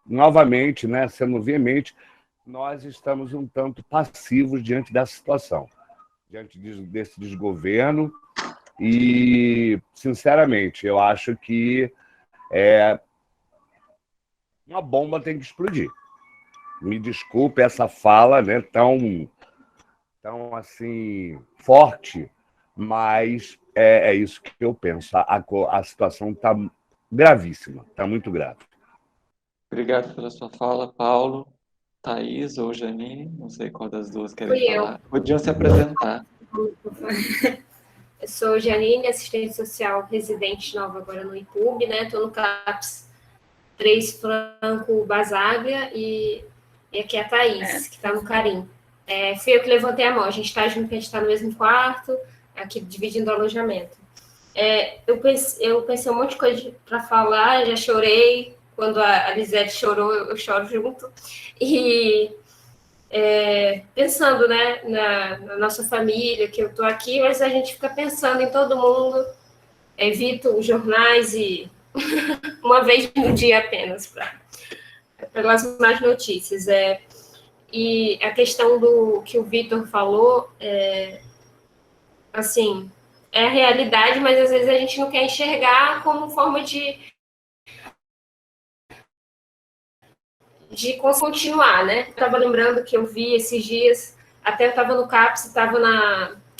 novamente, né, sendo veemente, nós estamos um tanto passivos diante dessa situação, diante desse desgoverno, e, sinceramente, eu acho que uma bomba tem que explodir. Me desculpe essa fala, né, tão assim, forte, mas é isso que eu penso. A situação está gravíssima, está muito grave. Obrigado pela sua fala, Paulo. Thaís ou Janine, não sei qual das duas querem Fui eu. falar. Podiam se apresentar. Eu sou Janine, assistente social residente nova agora no IPUB, né? Estou no CAPS 3 Franco Baságuia, e aqui é a Thaís, que está no Carim. Fui eu que levantei a mão, a gente está junto, a gente está no mesmo quarto, aqui dividindo o alojamento. Eu pensei um monte de coisa para falar, já chorei, quando a Lisete chorou, eu choro junto, e pensando, né, na nossa família, que eu estou aqui, mas a gente fica pensando em todo mundo, evito os jornais e uma vez no dia apenas, pelas más notícias. E a questão do que o Vitor falou, assim, é a realidade, mas às vezes a gente não quer enxergar como forma de continuar, né? Eu estava lembrando que eu vi esses dias, até eu estava no CAPS, estava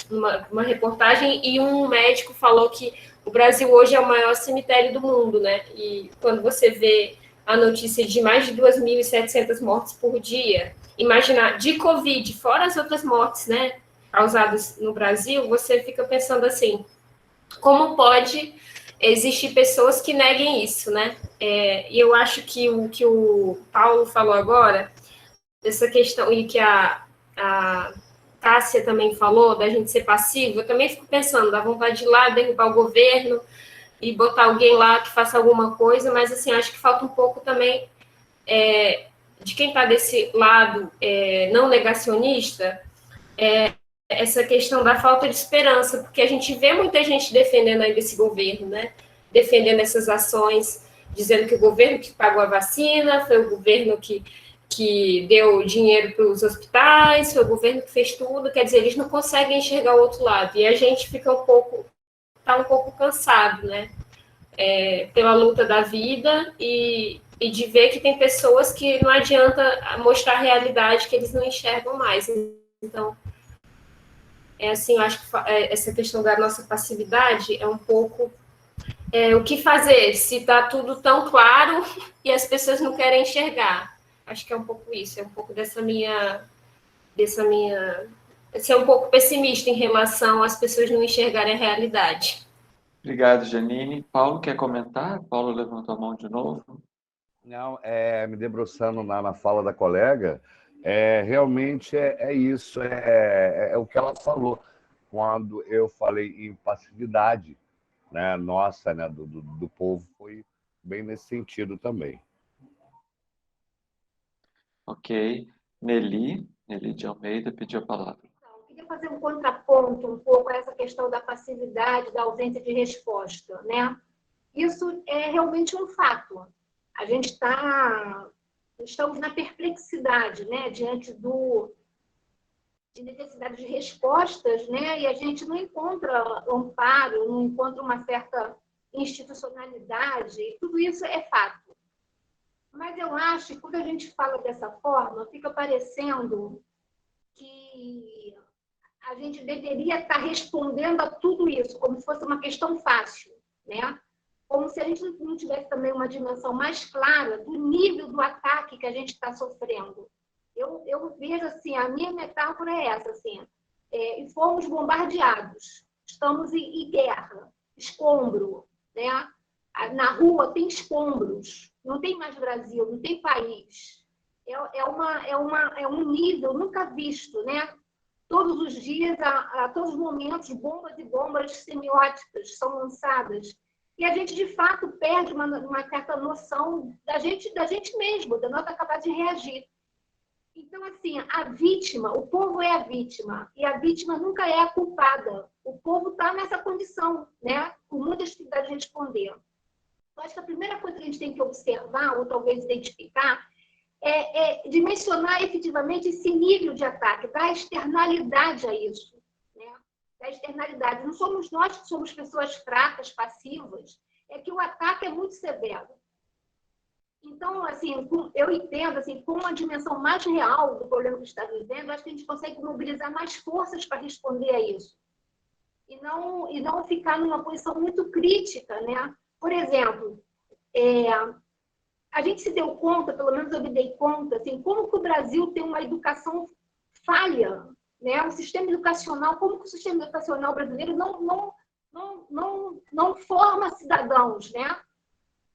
numa reportagem, e um médico falou que o Brasil hoje é o maior cemitério do mundo, né? E quando você vê a notícia de mais de 2.700 mortes por dia, imaginar de Covid, fora as outras mortes, né, causadas no Brasil, você fica pensando assim, como pode existir pessoas que neguem isso, né? E eu acho que o que o Paulo falou agora, essa questão, e que a Tássia também falou, da gente ser passivo, eu também fico pensando, dá vontade de ir lá derrubar o governo e botar alguém lá que faça alguma coisa, mas, assim, acho que falta um pouco também de quem está desse lado não negacionista, essa questão da falta de esperança, porque a gente vê muita gente defendendo ainda esse governo, né? Defendendo essas ações, dizendo que o governo que pagou a vacina, foi o governo que deu dinheiro para os hospitais, foi o governo que fez tudo, quer dizer, eles não conseguem enxergar o outro lado, e a gente fica um pouco cansado, né? Pela luta da vida e de ver que tem pessoas que não adianta mostrar a realidade que eles não enxergam mais. Então, assim, eu acho que essa questão da nossa passividade é um pouco o que fazer se está tudo tão claro e as pessoas não querem enxergar. Acho que é um pouco isso, é um pouco dessa minha ser um pouco pessimista em relação às pessoas não enxergarem a realidade. Obrigado, Janine. Paulo, quer comentar? Paulo levantou a mão de novo. Não, me debruçando na fala da colega, realmente é isso, é o que ela falou, quando eu falei em passividade, né, nossa, né, do povo, foi bem nesse sentido também. Ok. Nelly de Almeida pediu a palavra. Eu queria fazer um contraponto um pouco a essa questão da passividade, da ausência de resposta, né? Isso é realmente um fato. A gente estamos na perplexidade, né, diante de necessidade de respostas, né, e a gente não encontra amparo, não encontra uma certa institucionalidade, e tudo isso é fato. Mas eu acho que quando a gente fala dessa forma, fica parecendo que a gente deveria estar respondendo a tudo isso, como se fosse uma questão fácil, né? Como se a gente não tivesse também uma dimensão mais clara do nível do ataque que a gente está sofrendo. Eu vejo assim, a minha metáfora é essa, assim, e fomos bombardeados, estamos em guerra, escombro, né? Na rua tem escombros, não tem mais Brasil, não tem país. É um nível nunca visto, né? Todos os dias, a todos os momentos, bombas e bombas semióticas são lançadas. E a gente, de fato, perde uma certa noção da gente mesmo, da nossa capacidade de reagir. Então, assim, a vítima, o povo é a vítima, e a vítima nunca é a culpada. O povo está nessa condição, né? Com muita dificuldade de responder. Eu acho que a primeira coisa que a gente tem que observar, ou talvez identificar, é dimensionar efetivamente esse nível de ataque, dar externalidade a isso, né? Da externalidade. Não somos nós que somos pessoas fracas, passivas, é que o ataque é muito severo. Então, assim, eu entendo, assim, com uma dimensão mais real do problema que está vivendo, acho que a gente consegue mobilizar mais forças para responder a isso. E não ficar numa posição muito crítica, né? Por exemplo, a gente se deu conta, pelo menos eu me dei conta, assim, como que o Brasil tem uma educação falha, né? O sistema educacional, como que o sistema educacional brasileiro não forma cidadãos, né?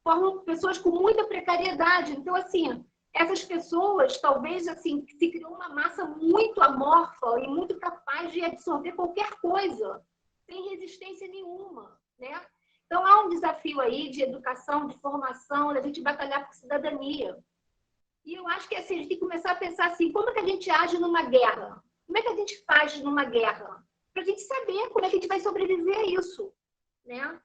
Forma pessoas com muita precariedade. Então, assim, essas pessoas, talvez, assim, se criou uma massa muito amorfa e muito capaz de absorver qualquer coisa, sem resistência nenhuma, né? Então, há um desafio aí de educação, de formação, da gente batalhar por cidadania. E eu acho que assim, a gente tem que começar a pensar assim, como é que a gente age numa guerra? Como é que a gente faz numa guerra? Para a gente saber como é que a gente vai sobreviver a isso, né?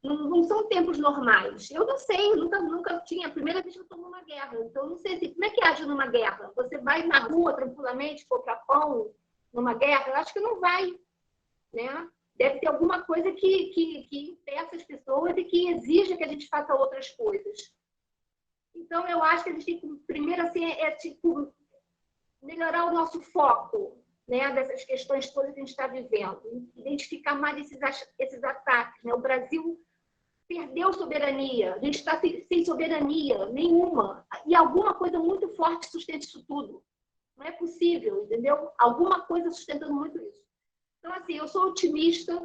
Não são tempos normais. Eu não sei, nunca tinha. A primeira vez que eu estou numa guerra. Então, eu não sei assim, como é que age numa guerra? Você vai na rua tranquilamente comprar pão numa guerra? Eu acho que não vai, né? Deve ter alguma coisa que impeça as pessoas e que exija que a gente faça outras coisas. Então, eu acho que a gente tem que, primeiro, assim, tipo, melhorar o nosso foco, né, dessas questões todas que a gente está vivendo. Identificar mais esses ataques, né? O Brasil perdeu soberania, a gente está sem soberania nenhuma. E alguma coisa muito forte sustenta isso tudo. Não é possível, entendeu? Alguma coisa sustentando muito isso. Então, assim, eu sou otimista,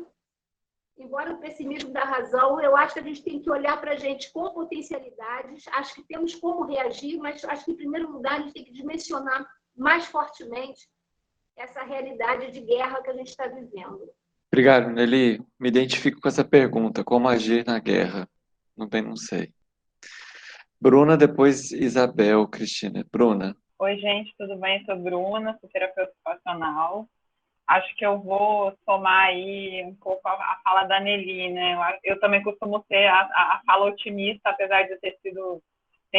embora o pessimismo da razão, eu acho que a gente tem que olhar para a gente com potencialidades, acho que temos como reagir, mas acho que, em primeiro lugar, a gente tem que dimensionar mais fortemente essa realidade de guerra que a gente está vivendo. Obrigado, Nelly. Me identifico com essa pergunta. Como agir na guerra? Não sei. Bruna, depois Isabel, Cristina. Bruna. Oi, gente, tudo bem? Sou Bruna, sou terapeuta ocupacional. Acho que eu vou somar aí um pouco a fala da Nelly, né? Eu também costumo ser a fala otimista, apesar de ter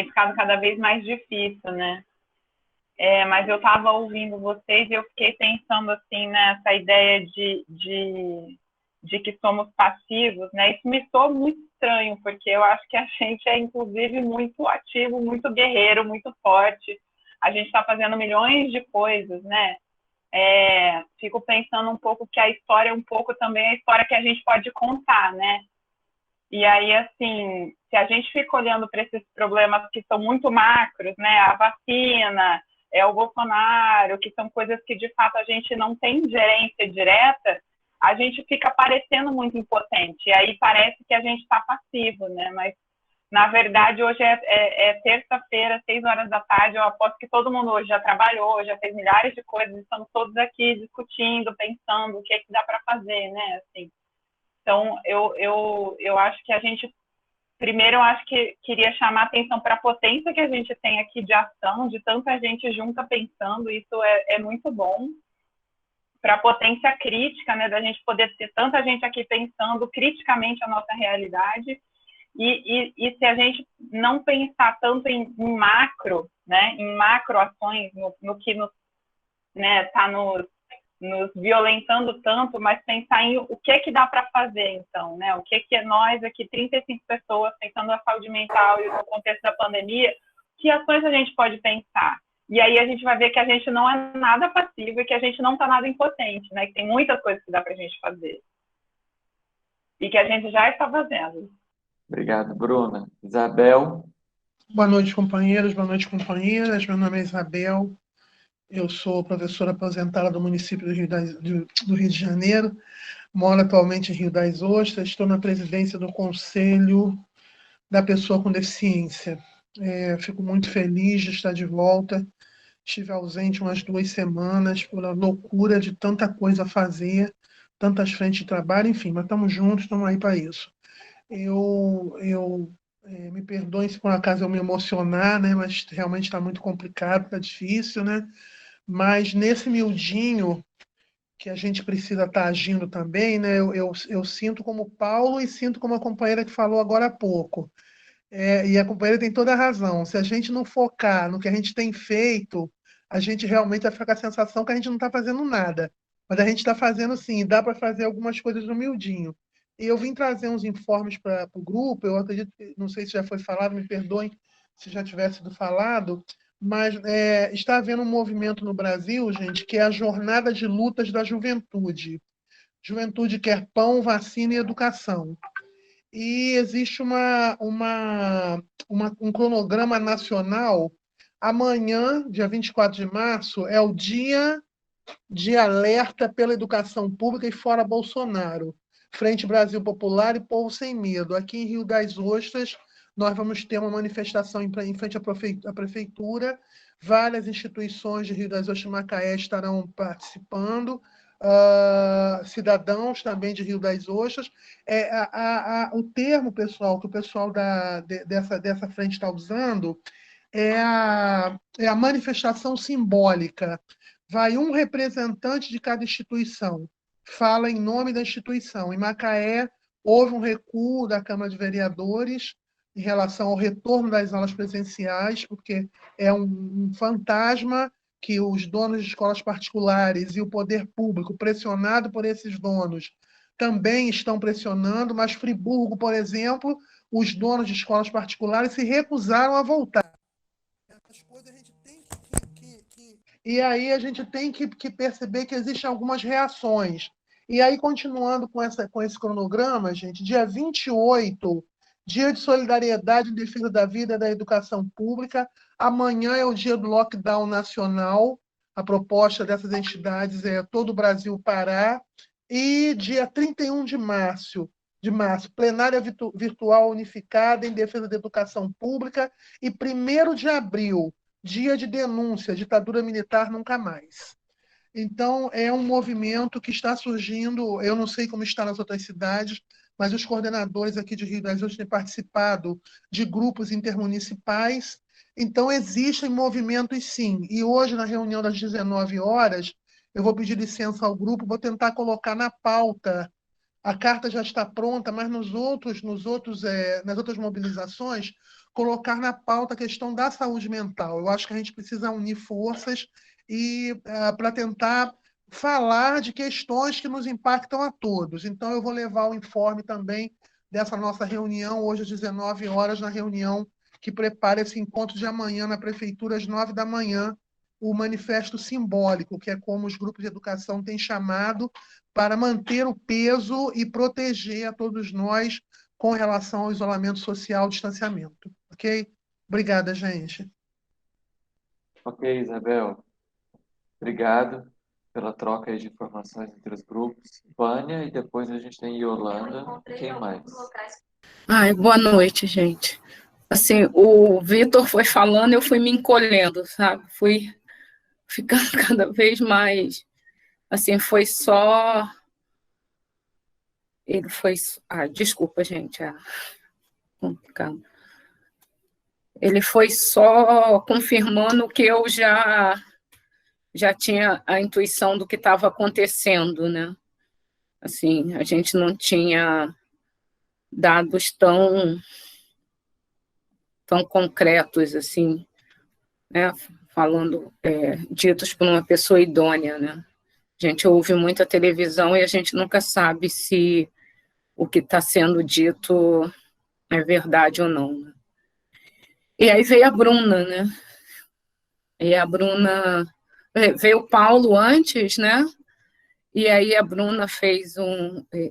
ficado cada vez mais difícil, né? Mas eu estava ouvindo vocês e eu fiquei pensando assim nessa ideia de que somos passivos, né? Isso me soa muito estranho, porque eu acho que a gente é, inclusive, muito ativo, muito guerreiro, muito forte. A gente está fazendo milhões de coisas, né? Fico pensando um pouco que a história é um pouco também a história que a gente pode contar, né? E aí, assim, se a gente fica olhando para esses problemas que são muito macros, né? A vacina, o Bolsonaro, que são coisas que, de fato, a gente não tem gerência direta, a gente fica parecendo muito impotente. E aí parece que a gente está passivo, né? Mas, na verdade, hoje é terça-feira, 6 horas da tarde. Eu aposto que todo mundo hoje já trabalhou, já fez milhares de coisas. Estamos todos aqui discutindo, pensando o que é que dá para fazer, né? Assim, então, eu acho que a gente... Primeiro, eu acho que queria chamar a atenção para a potência que a gente tem aqui de ação, de tanta gente junta pensando. Isso é muito bom. Para a potência crítica, né? Da gente poder ter tanta gente aqui pensando criticamente a nossa realidade. E se a gente não pensar tanto em macro, né, em macroações, no que está nos violentando tanto, mas pensar em o que dá para fazer, então, né? O que é nós aqui, 35 pessoas, pensando na saúde mental e no contexto da pandemia, que ações a gente pode pensar? E aí a gente vai ver que a gente não é nada passivo e que a gente não está nada impotente, né? Que tem muitas coisas que dá para a gente fazer. E que a gente já está fazendo. Obrigado, Bruna. Isabel. Boa noite, companheiros. Boa noite, companheiras. Meu nome é Isabel. Eu sou professora aposentada do município do Rio de Janeiro. Moro atualmente em Rio das Ostras. Estou na presidência do Conselho da Pessoa com Deficiência. Fico muito feliz de estar de volta. Estive ausente umas 2 semanas por a loucura de tanta coisa a fazer, tantas frentes de trabalho, enfim, mas estamos juntos, estamos aí para isso. Me perdoem se por acaso eu me emocionar, né? Mas realmente está muito complicado, está difícil, né? Mas nesse miudinho que a gente precisa estar agindo também, né? Eu sinto como Paulo e sinto como a companheira que falou agora há pouco. E a companheira tem toda a razão. Se a gente não focar no que a gente tem feito, a gente realmente vai ficar com a sensação que a gente não está fazendo nada. Mas a gente está fazendo sim, dá para fazer algumas coisas no miudinho. E eu vim trazer uns informes para o grupo, eu acredito, não sei se já foi falado, me perdoem se já tivesse sido falado, mas está havendo um movimento no Brasil, gente, que é a jornada de lutas da juventude. Juventude quer pão, vacina e educação. E existe um cronograma nacional. Amanhã, dia 24 de março, é o dia de alerta pela educação pública e fora Bolsonaro. Frente Brasil Popular e Povo Sem Medo. Aqui em Rio das Ostras, nós vamos ter uma manifestação em frente à prefeitura. Várias instituições de Rio das Ostras e Macaé estarão participando. Cidadãos também de Rio das Ostras. O termo, pessoal, que o pessoal dessa frente está usando é a manifestação simbólica. Vai um representante de cada instituição, fala em nome da instituição. Em Macaé, houve um recuo da Câmara de Vereadores em relação ao retorno das aulas presenciais, porque é um fantasma que os donos de escolas particulares e o poder público, pressionado por esses donos, também estão pressionando, mas Friburgo, por exemplo, os donos de escolas particulares se recusaram a voltar. Essas coisas a gente tem E aí a gente tem que perceber que existem algumas reações. E aí, continuando com esse cronograma, gente, dia 28 Dia de solidariedade em defesa da vida e da educação pública. Amanhã é o dia do lockdown nacional. A proposta dessas entidades é todo o Brasil parar. E dia 31 de março, plenária virtual unificada em defesa da educação pública. E 1º de abril, dia de denúncia, ditadura militar nunca mais. Então, é um movimento que está surgindo, eu não sei como está nas outras cidades, mas os coordenadores aqui de Rio das Ostras têm participado de grupos intermunicipais. Então, existem movimentos, sim. E hoje, na reunião das 19 horas, eu vou pedir licença ao grupo, vou tentar colocar na pauta. A carta já está pronta, mas nas outras mobilizações, colocar na pauta a questão da saúde mental. Eu acho que a gente precisa unir forças e para tentar falar de questões que nos impactam a todos. Então, eu vou levar o informe também dessa nossa reunião, hoje às 19 horas, na reunião que prepara esse encontro de amanhã na Prefeitura, às 9 da manhã, o manifesto simbólico, que é como os grupos de educação têm chamado, para manter o peso e proteger a todos nós com relação ao isolamento social, ao distanciamento. Ok? Obrigada, gente. Ok, Isabel. Obrigado pela troca aí de informações entre os grupos. Vânia, e depois a gente tem Yolanda. Quem mais? Ai, boa noite, gente. Assim, o Vitor foi falando, eu fui me encolhendo, sabe? Fui ficando cada vez mais... Assim, foi só... Ele foi... desculpa, gente, é complicado. Ele foi só confirmando que eu já tinha a intuição do que estava acontecendo, né? Assim, a gente não tinha dados tão concretos, assim, né? Falando, ditos por uma pessoa idônea, né? A gente ouve muito a televisão e a gente nunca sabe se o que está sendo dito é verdade ou não, né? E aí veio a Bruna, né? E a Bruna... Veio o Paulo antes, né? E aí a Bruna fez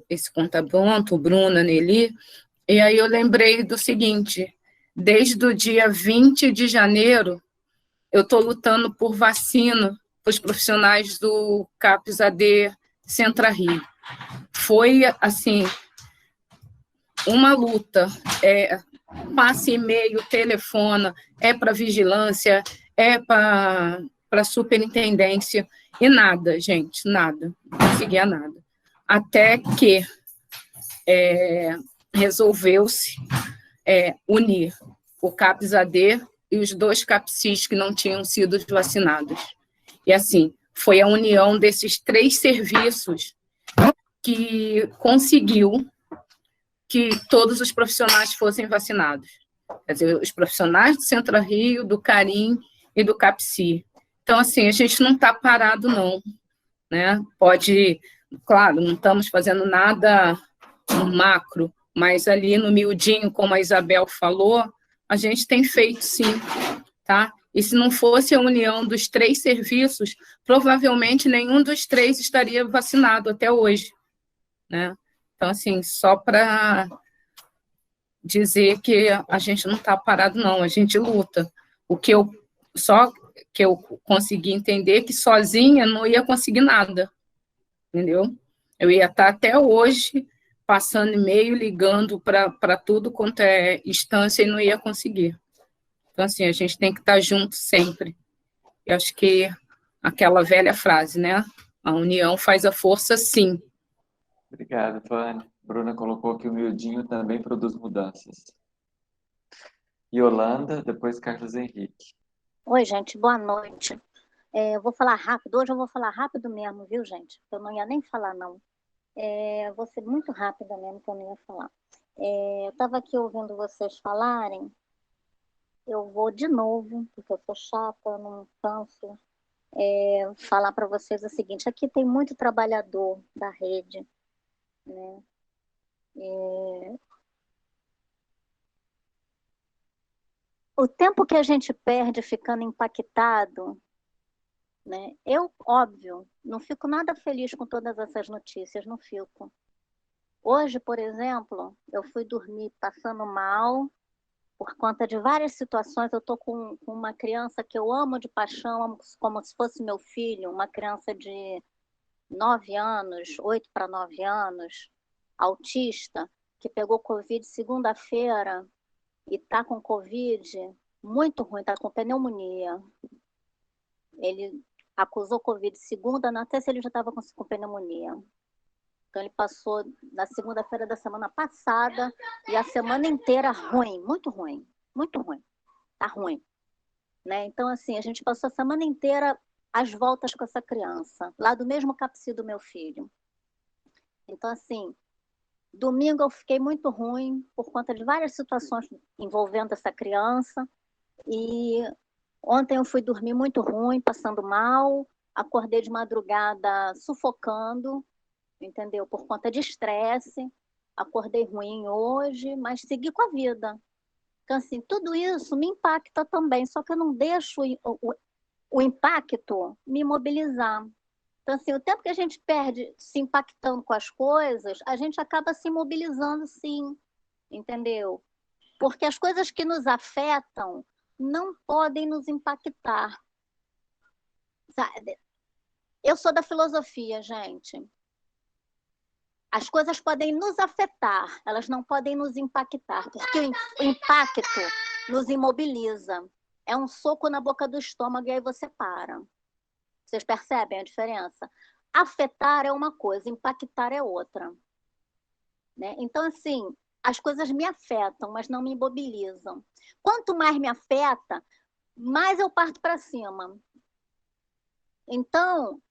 esse contraponto, Bruna, Nelly, e aí eu lembrei do seguinte: desde o dia 20 de janeiro, eu estou lutando por vacina para os profissionais do CAPS-AD Centra Rio. Foi, assim, uma luta, passe e-mail, telefona, para vigilância, para superintendência, e nada, gente, nada, não conseguia nada. Até que resolveu-se unir o CAPS-AD e os 2 CAPSIs que não tinham sido vacinados. E, assim, foi a união desses 3 serviços que conseguiu que todos os profissionais fossem vacinados. Quer dizer, os profissionais do Centro Rio, do CARIM e do CAPSI. Então, assim, a gente não está parado, não, né? Pode, claro, não estamos fazendo nada no macro, mas ali no miudinho, como a Isabel falou, a gente tem feito, sim, tá? E se não fosse a união dos 3 serviços, provavelmente nenhum dos 3 estaria vacinado até hoje, né? Então, assim, só para dizer que a gente não está parado, não, a gente luta. Só que eu consegui entender que sozinha não ia conseguir nada, entendeu? Eu ia estar até hoje passando e-mail, ligando para tudo quanto é instância e não ia conseguir. Então, assim, a gente tem que estar junto sempre. Eu acho que aquela velha frase, né? A união faz a força, sim. Obrigado, Vânia. Bruna colocou que o miudinho também produz mudanças. Yolanda, depois Carlos Henrique. Oi, gente, boa noite. Eu vou falar rápido, hoje eu vou falar rápido mesmo, viu, gente? Eu não ia nem falar, não. Vou ser muito rápida mesmo, que eu não ia falar. Eu estava aqui ouvindo vocês falarem, eu vou de novo, porque eu sou chata, não canso, falar para vocês o seguinte: aqui tem muito trabalhador da rede, né? O tempo que a gente perde ficando impactado, né? Eu, óbvio, não fico nada feliz com todas essas notícias, não fico. Hoje, por exemplo, eu fui dormir passando mal, por conta de várias situações. Eu estou com uma criança que eu amo de paixão, amo como se fosse meu filho, uma criança de 9 anos, 8 para 9 anos, autista, que pegou Covid segunda-feira e está com Covid muito ruim, está com pneumonia. Ele acusou Covid segunda, não sei se ele já estava com pneumonia. Então, ele passou na segunda-feira da semana passada e a semana inteira ruim, muito ruim, muito ruim. Tá ruim. Né? Então, assim, a gente passou a semana inteira às voltas com essa criança, lá do mesmo CAPCI do meu filho. Então, assim, domingo eu fiquei muito ruim por conta de várias situações envolvendo essa criança. E ontem eu fui dormir muito ruim, passando mal, acordei de madrugada sufocando, entendeu? Por conta de estresse, acordei ruim hoje, mas segui com a vida. Então, assim, tudo isso me impacta também, só que eu não deixo o impacto me mobilizar. Então, assim, o tempo que a gente perde se impactando com as coisas, a gente acaba se mobilizando, sim, entendeu? Porque as coisas que nos afetam não podem nos impactar. Sabe? Eu sou da filosofia, gente. As coisas podem nos afetar, elas não podem nos impactar, porque o impacto nos imobiliza. É um soco na boca do estômago e aí você para. Vocês percebem a diferença? Afetar é uma coisa, impactar é outra. Né? Então, assim, as coisas me afetam, mas não me imobilizam. Quanto mais me afeta, mais eu parto para cima. Então,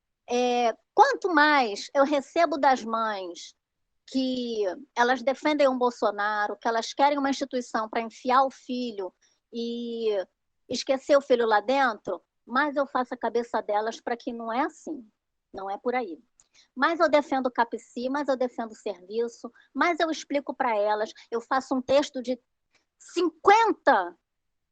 quanto mais eu recebo das mães que elas defendem um Bolsonaro, que elas querem uma instituição para enfiar o filho e esquecer o filho lá dentro, mais eu faço a cabeça delas para que não é assim, não é por aí. Mais eu defendo o CAPCI, mais eu defendo o serviço, mais eu explico para elas, eu faço um texto de 50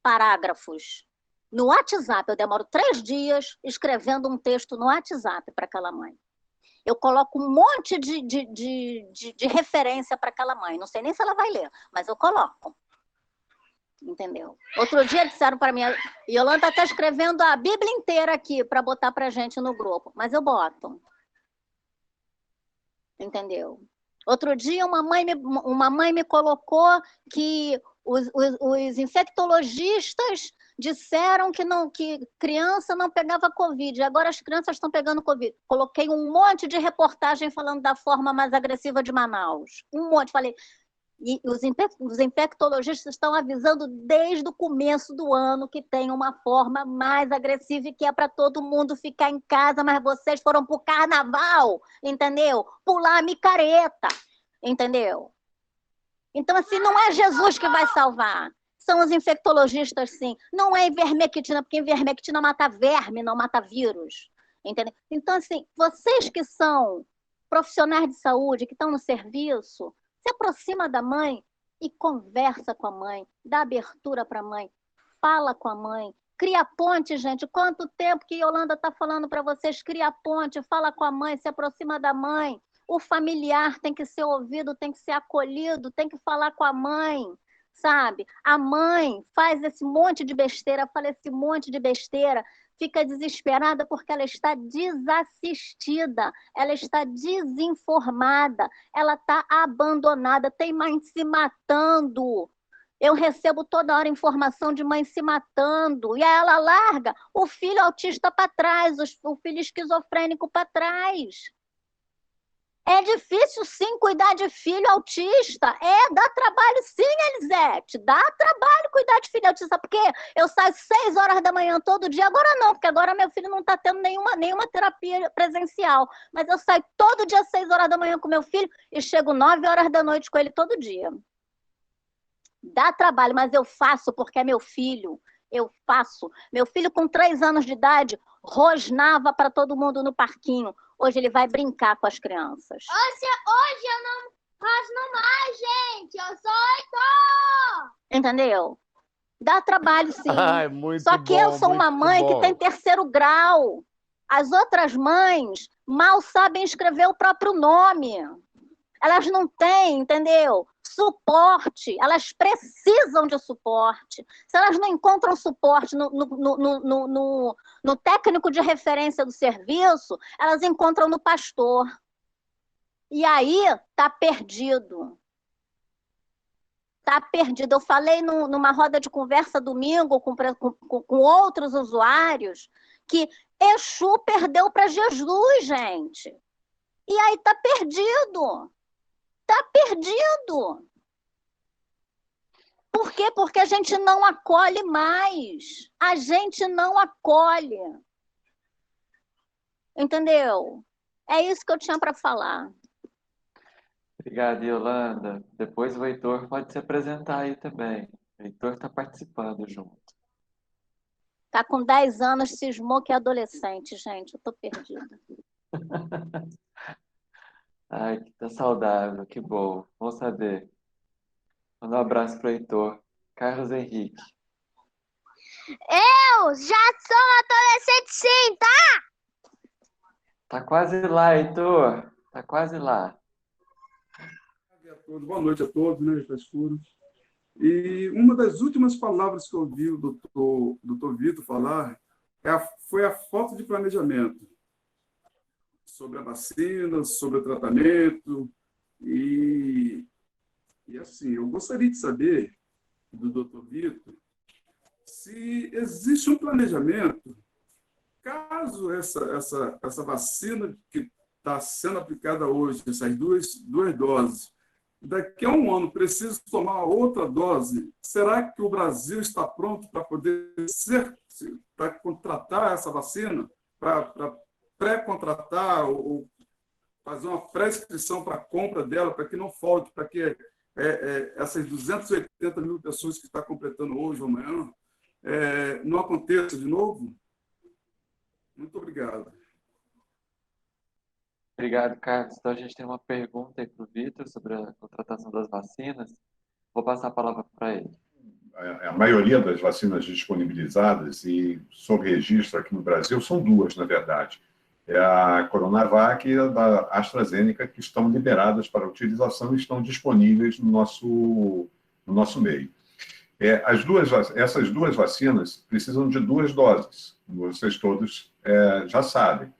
parágrafos no WhatsApp, eu demoro 3 dias escrevendo um texto no WhatsApp para aquela mãe. Eu coloco um monte de referência para aquela mãe. Não sei nem se ela vai ler, mas eu coloco. Entendeu? Outro dia disseram para mim, Yolanda está escrevendo a Bíblia inteira aqui para botar para a gente no grupo, mas eu boto. Entendeu? Outro dia uma mãe me colocou que os infectologistas disseram que criança não pegava Covid, agora as crianças estão pegando Covid. Coloquei um monte de reportagem falando da forma mais agressiva de Manaus. Um monte, falei. E os infectologistas estão avisando desde o começo do ano que tem uma forma mais agressiva e que é para todo mundo ficar em casa, mas vocês foram para o carnaval, entendeu? Pular a micareta, entendeu? Então, assim, não é Jesus que vai salvar. São os infectologistas, sim. Não é ivermectina, porque ivermectina mata verme, não mata vírus. Entendeu? Então, assim, vocês que são profissionais de saúde, que estão no serviço, se aproxima da mãe e conversa com a mãe, dá abertura para a mãe, fala com a mãe, cria ponte, gente. Quanto tempo que Yolanda está falando para vocês? Cria ponte, fala com a mãe, se aproxima da mãe. O familiar tem que ser ouvido, tem que ser acolhido, tem que falar com a mãe, sabe? A mãe faz esse monte de besteira, fala esse monte de besteira, fica desesperada porque ela está desassistida, ela está desinformada, ela está abandonada, tem mãe se matando. Eu recebo toda hora informação de mãe se matando, e aí ela larga o filho autista para trás, o filho esquizofrênico para trás. É difícil, sim, cuidar de filho autista. Dá trabalho, sim, Elisete. Dá trabalho cuidar de filho autista, porque eu saio 6 horas da manhã todo dia. Agora não, porque agora meu filho não está tendo nenhuma terapia presencial. Mas eu saio todo dia 6 horas da manhã com meu filho e chego 9 horas da noite com ele todo dia. Dá trabalho, mas eu faço porque é meu filho. Eu faço. Meu filho, com 3 anos de idade, rosnava para todo mundo no parquinho. Hoje ele vai brincar com as crianças. Hoje eu não rosno mais, gente. Eu sou 8. Entendeu? Dá trabalho, sim. Ai, muito Só que bom, eu sou uma mãe bom. que tem 3º grau. As outras mães mal sabem escrever o próprio nome. Elas não têm, entendeu? suporte, elas precisam de suporte. Se elas não encontram suporte no técnico de referência do serviço, elas encontram no pastor. E aí está perdido. Está perdido. Eu falei numa roda de conversa domingo com outros usuários que Exu perdeu para Jesus, gente. E aí está perdido. Está perdido. Por quê? Porque a gente não acolhe mais. A gente não acolhe. Entendeu? É isso que eu tinha para falar. Obrigado, Yolanda. Depois o Heitor pode se apresentar aí também. O Heitor está participando junto. Está com 10 anos, cismou que é adolescente, gente. Eu estou perdida. Ai, que tá saudável, que bom. Bom saber. Manda um abraço pro Heitor. Carlos Henrique. Eu já sou adolescente sim, tá? Tá quase lá, Heitor. Tá quase lá. Boa noite a todos, né? Já está escuro. E uma das últimas palavras que eu ouvi o doutor Vitor falar foi a falta de planejamento sobre a vacina, sobre o tratamento. E assim, eu gostaria de saber do doutor Vitor se existe um planejamento caso essa vacina que está sendo aplicada hoje, essas duas doses, daqui a um ano precisa tomar outra dose, será que o Brasil está pronto para poder para contratar essa vacina, para pré-contratar ou fazer uma prescrição para a compra dela, para que não falte, para que essas 280 mil pessoas que está completando hoje ou amanhã não aconteça de novo? Muito obrigado. Obrigado, Carlos. Então, a gente tem uma pergunta aí para o Vitor sobre a contratação das vacinas. Vou passar a palavra para ele. A maioria das vacinas disponibilizadas e sob registro aqui no Brasil são duas, na verdade. É a Coronavac e a da AstraZeneca, que estão liberadas para utilização e estão disponíveis no nosso meio. Essas duas vacinas precisam de 2 doses, vocês todos já sabem.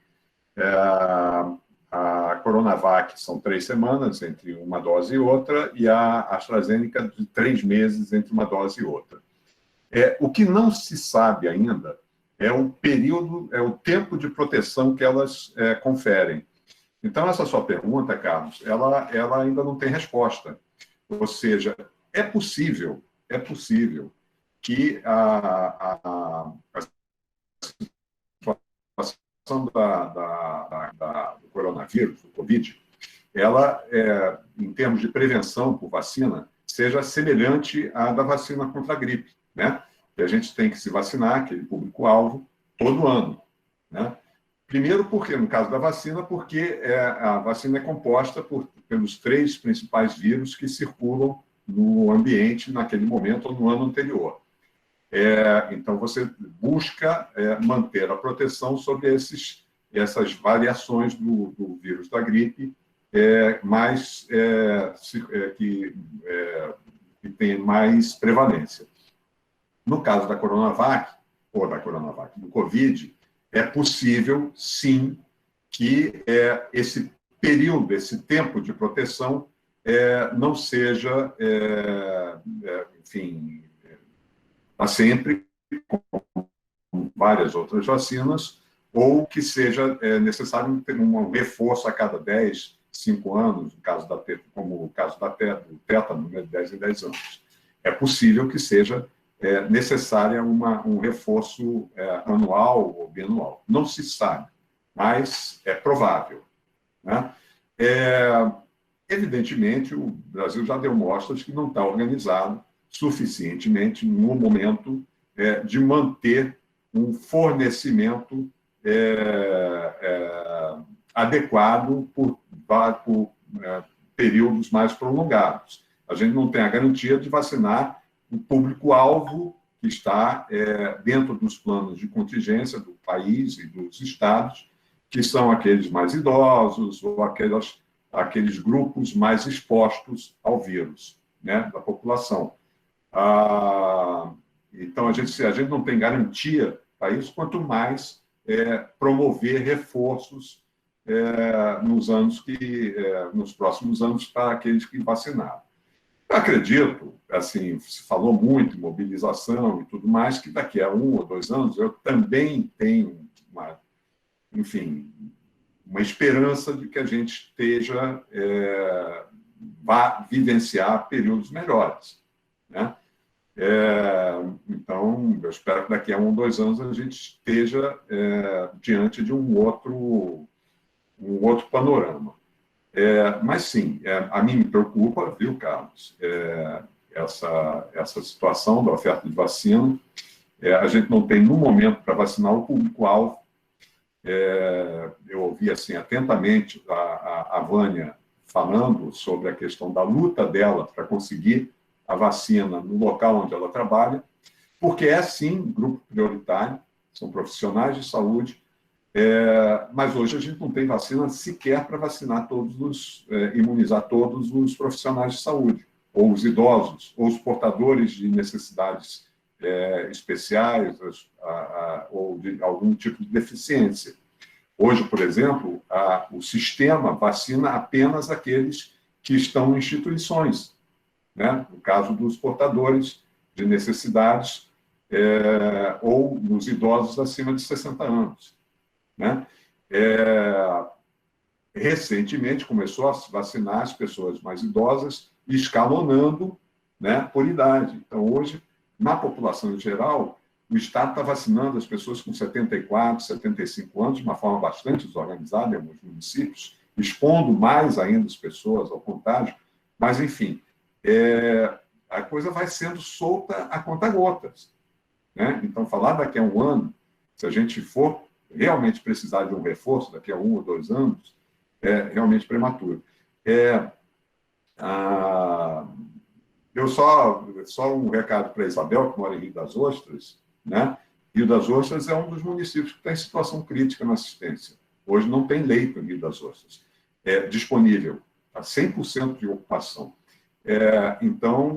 A Coronavac são 3 semanas entre uma dose e outra, e a AstraZeneca de 3 meses entre uma dose e outra. O que não se sabe ainda é o período, o tempo de proteção que elas conferem. Então, essa sua pergunta, Carlos, ela ainda não tem resposta. Ou seja, é possível que a situação do coronavírus, do Covid, ela, em termos de prevenção por vacina, seja semelhante à da vacina contra a gripe, né? E a gente tem que se vacinar, aquele público-alvo, todo ano, né? Primeiro, porque, no caso da vacina, porque a vacina é composta pelos 3 principais vírus que circulam no ambiente naquele momento ou no ano anterior. Então, você busca manter a proteção sobre essas variações do vírus da gripe, que tem mais prevalência. No caso da Coronavac, do Covid, é possível, sim, que esse período, esse tempo de proteção não seja, enfim, para sempre, com várias outras vacinas, ou que seja necessário ter um reforço a cada 10, 5 anos, como o caso do tétano, de 10 em 10 anos. É possível que seja necessária um reforço anual ou bianual. Não se sabe, mas é provável, né? Evidentemente, o Brasil já deu mostras que não está organizado suficientemente no momento de manter um fornecimento adequado por períodos mais prolongados. A gente não tem a garantia de vacinar o público-alvo que está dentro dos planos de contingência do país e dos estados, que são aqueles mais idosos ou aqueles grupos mais expostos ao vírus. né, da população. Então, a gente não tem garantia para isso, quanto mais promover reforços nos próximos anos para aqueles que vacinaram. Eu acredito, assim, se falou muito em mobilização e tudo mais, que daqui a 1 ou 2 anos eu também tenho uma esperança de que a gente vá vivenciar períodos melhores, né? Então, eu espero que daqui a 1 ou 2 anos a gente esteja diante de um outro panorama. Mas, sim, a mim me preocupa, viu, Carlos, essa situação da oferta de vacina. A gente não tem, no momento, para vacinar o público-alvo. Eu ouvi, assim, atentamente a Vânia falando sobre a questão da luta dela para conseguir a vacina no local onde ela trabalha, porque sim, grupo prioritário, são profissionais de saúde, mas hoje a gente não tem vacina sequer para vacinar imunizar todos os profissionais de saúde, ou os idosos, ou os portadores de necessidades especiais, ou de algum tipo de deficiência. Hoje, por exemplo, o sistema vacina apenas aqueles que estão em instituições, né? No caso dos portadores de necessidades ou dos idosos acima de 60 anos. Né? Recentemente começou a se vacinar as pessoas mais idosas, escalonando, né, por idade. Então, hoje, na população em geral, o Estado está vacinando as pessoas com 74, 75 anos de uma forma bastante desorganizada em alguns municípios, expondo mais ainda as pessoas ao contágio, mas, enfim, a coisa vai sendo solta a conta-gotas. Né? Então, falar daqui a 1 ano, se a gente for realmente precisar de um reforço daqui a 1 ou 2 anos, é realmente prematuro. Eu só um recado para a Isabel, que mora em Rio das Ostras, né? Rio das Ostras é um dos municípios que está em situação crítica na assistência. Hoje não tem leito em Rio das Ostras disponível, está 100% de ocupação. Então,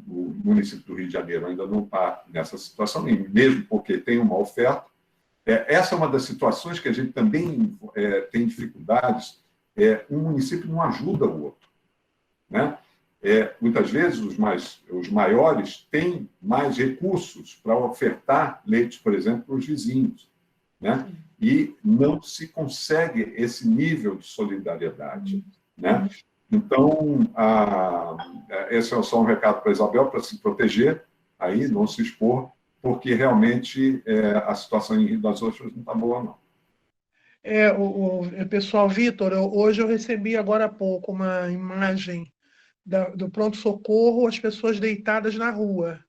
o município do Rio de Janeiro ainda não está nessa situação, e mesmo porque tem uma oferta. Essa é uma das situações que a gente também tem dificuldades. Um município não ajuda o outro. Né? Muitas vezes, os maiores têm mais recursos para ofertar leitos, por exemplo, para os vizinhos. Né? E não se consegue esse nível de solidariedade. Né? Então, esse é só um recado para a Isabel, para se proteger, aí, não se expor, porque realmente a situação em Rio das Ostras não está boa, não. Pessoal, Vitor, hoje eu recebi agora há pouco uma imagem do pronto-socorro, as pessoas deitadas na rua.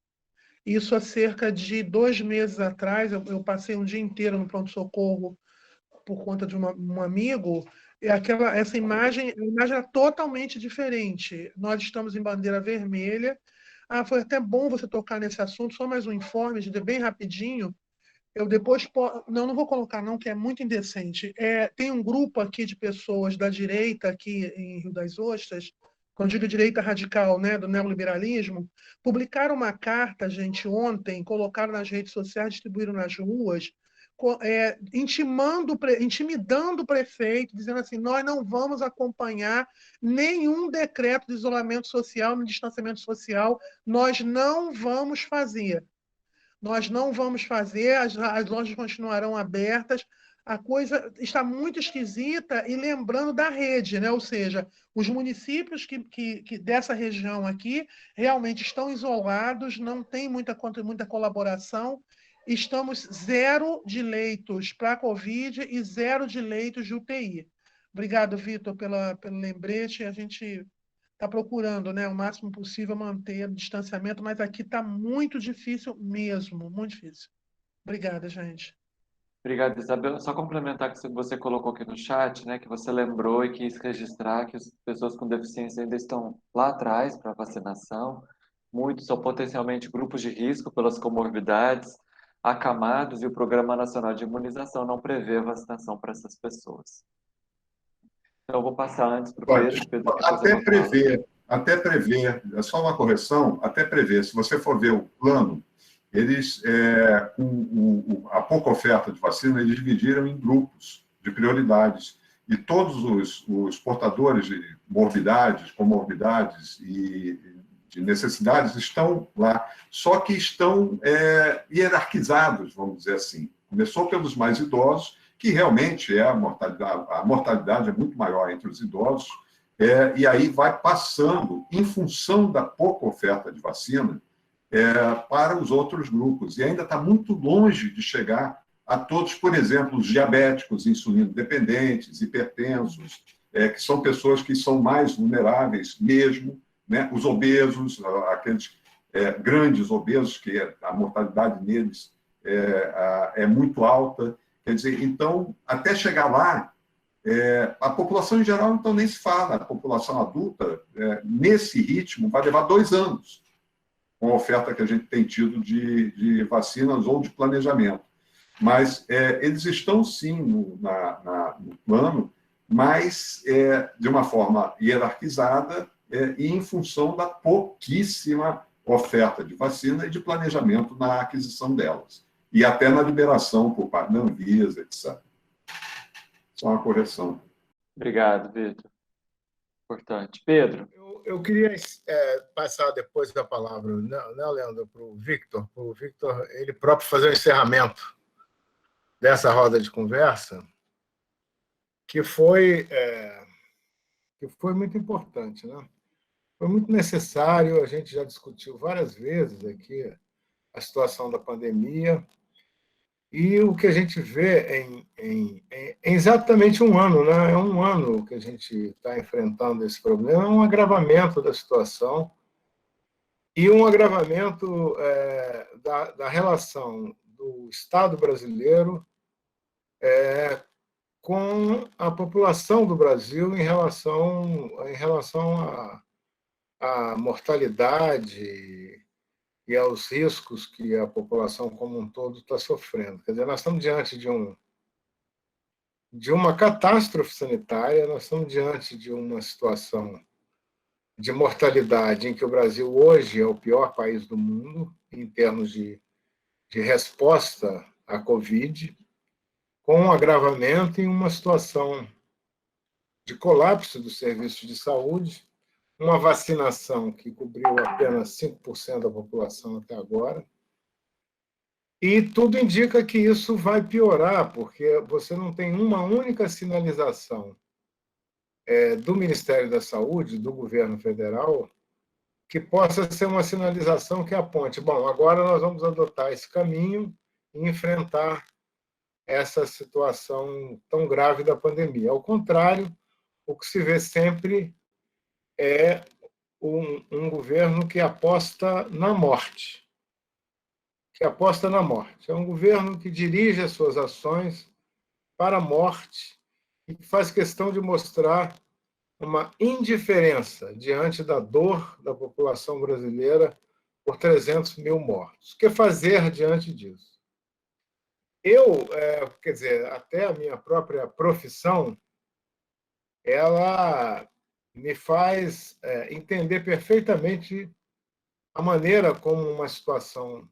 Isso há cerca de 2 meses atrás, eu passei um dia inteiro no pronto-socorro por conta de um amigo. Essa imagem, a imagem era totalmente diferente. Nós estamos em bandeira vermelha. Foi até bom você tocar nesse assunto, só mais um informe, bem rapidinho. Eu depois... Não vou colocar não, que é muito indecente. Tem um grupo aqui de pessoas da direita, aqui em Rio das Ostras, quando digo direita radical, né, do neoliberalismo, publicaram uma carta, gente, ontem, colocaram nas redes sociais, distribuíram nas ruas, intimidando o prefeito, dizendo assim: nós não vamos acompanhar nenhum decreto de isolamento social, de distanciamento social, nós não vamos fazer. Nós não vamos fazer, as lojas continuarão abertas. A coisa está muito esquisita, e lembrando da rede, né? Ou seja, os municípios que dessa região aqui realmente estão isolados, não tem muita colaboração. Estamos 0 de leitos para Covid e 0 de leitos de UTI. Obrigado, Vitor, pelo lembrete. A gente está procurando, né, o máximo possível manter o distanciamento, mas aqui está muito difícil mesmo, muito difícil. Obrigada, gente. Obrigado, Isabel. Só complementar o que você colocou aqui no chat, né, que você lembrou e quis registrar que as pessoas com deficiência ainda estão lá atrás para vacinação. Muitos são potencialmente grupos de risco pelas comorbidades, acamados, e o Programa Nacional de Imunização não prevê vacinação para essas pessoas. Então, eu vou passar antes para o Pedro. Até prever, até prevê, é só uma correção, até prevê, se você for ver o plano, eles, a pouca oferta de vacina, eles dividiram em grupos de prioridades. E todos os portadores de morbidades, comorbidades e de necessidades estão lá, só que estão hierarquizados, vamos dizer assim. Começou pelos mais idosos, que realmente a mortalidade é muito maior entre os idosos, e aí vai passando, em função da pouca oferta de vacina, para os outros grupos. E ainda está muito longe de chegar a todos, por exemplo, os diabéticos, insulino-dependentes, hipertensos, que são pessoas que são mais vulneráveis mesmo, né? Os obesos, aqueles grandes obesos, que a mortalidade neles é muito alta. Quer dizer, então, até chegar lá, a população em geral, então, nem se fala. A população adulta, nesse ritmo, vai levar 2 anos com a oferta que a gente tem tido de vacinas ou de planejamento. Mas eles estão, sim, no plano, mas de uma forma hierarquizada e em função da pouquíssima oferta de vacina e de planejamento na aquisição delas. E até na liberação por parte da Anvisa, etc. Só uma correção. Obrigado, Vitor. Importante. Pedro. Eu queria passar depois da palavra, né, Leandro, para o Victor, ele próprio fazer o encerramento dessa roda de conversa, que foi muito importante, né? Foi muito necessário, a gente já discutiu várias vezes aqui a situação da pandemia, e o que a gente vê em exatamente um ano, né? É um ano que a gente está enfrentando esse problema, é um agravamento da situação e um agravamento da relação do Estado brasileiro com a população do Brasil em relação à mortalidade e aos riscos que a população como um todo está sofrendo. Quer dizer, nós estamos diante de uma catástrofe sanitária, nós estamos diante de uma situação de mortalidade em que o Brasil hoje é o pior país do mundo em termos de resposta à Covid, com um agravamento em uma situação de colapso do serviço de saúde, uma vacinação que cobriu apenas 5% da população até agora, e tudo indica que isso vai piorar, porque você não tem uma única sinalização do Ministério da Saúde, do governo federal, que possa ser uma sinalização que aponte, bom, agora nós vamos adotar esse caminho e enfrentar essa situação tão grave da pandemia. Ao contrário, o que se vê sempre é um governo que aposta na morte. É um governo que dirige as suas ações para a morte e que faz questão de mostrar uma indiferença diante da dor da população brasileira por 300 mil mortos. O que fazer diante disso? Quer dizer, até a minha própria profissão, ela me faz entender perfeitamente a maneira como uma situação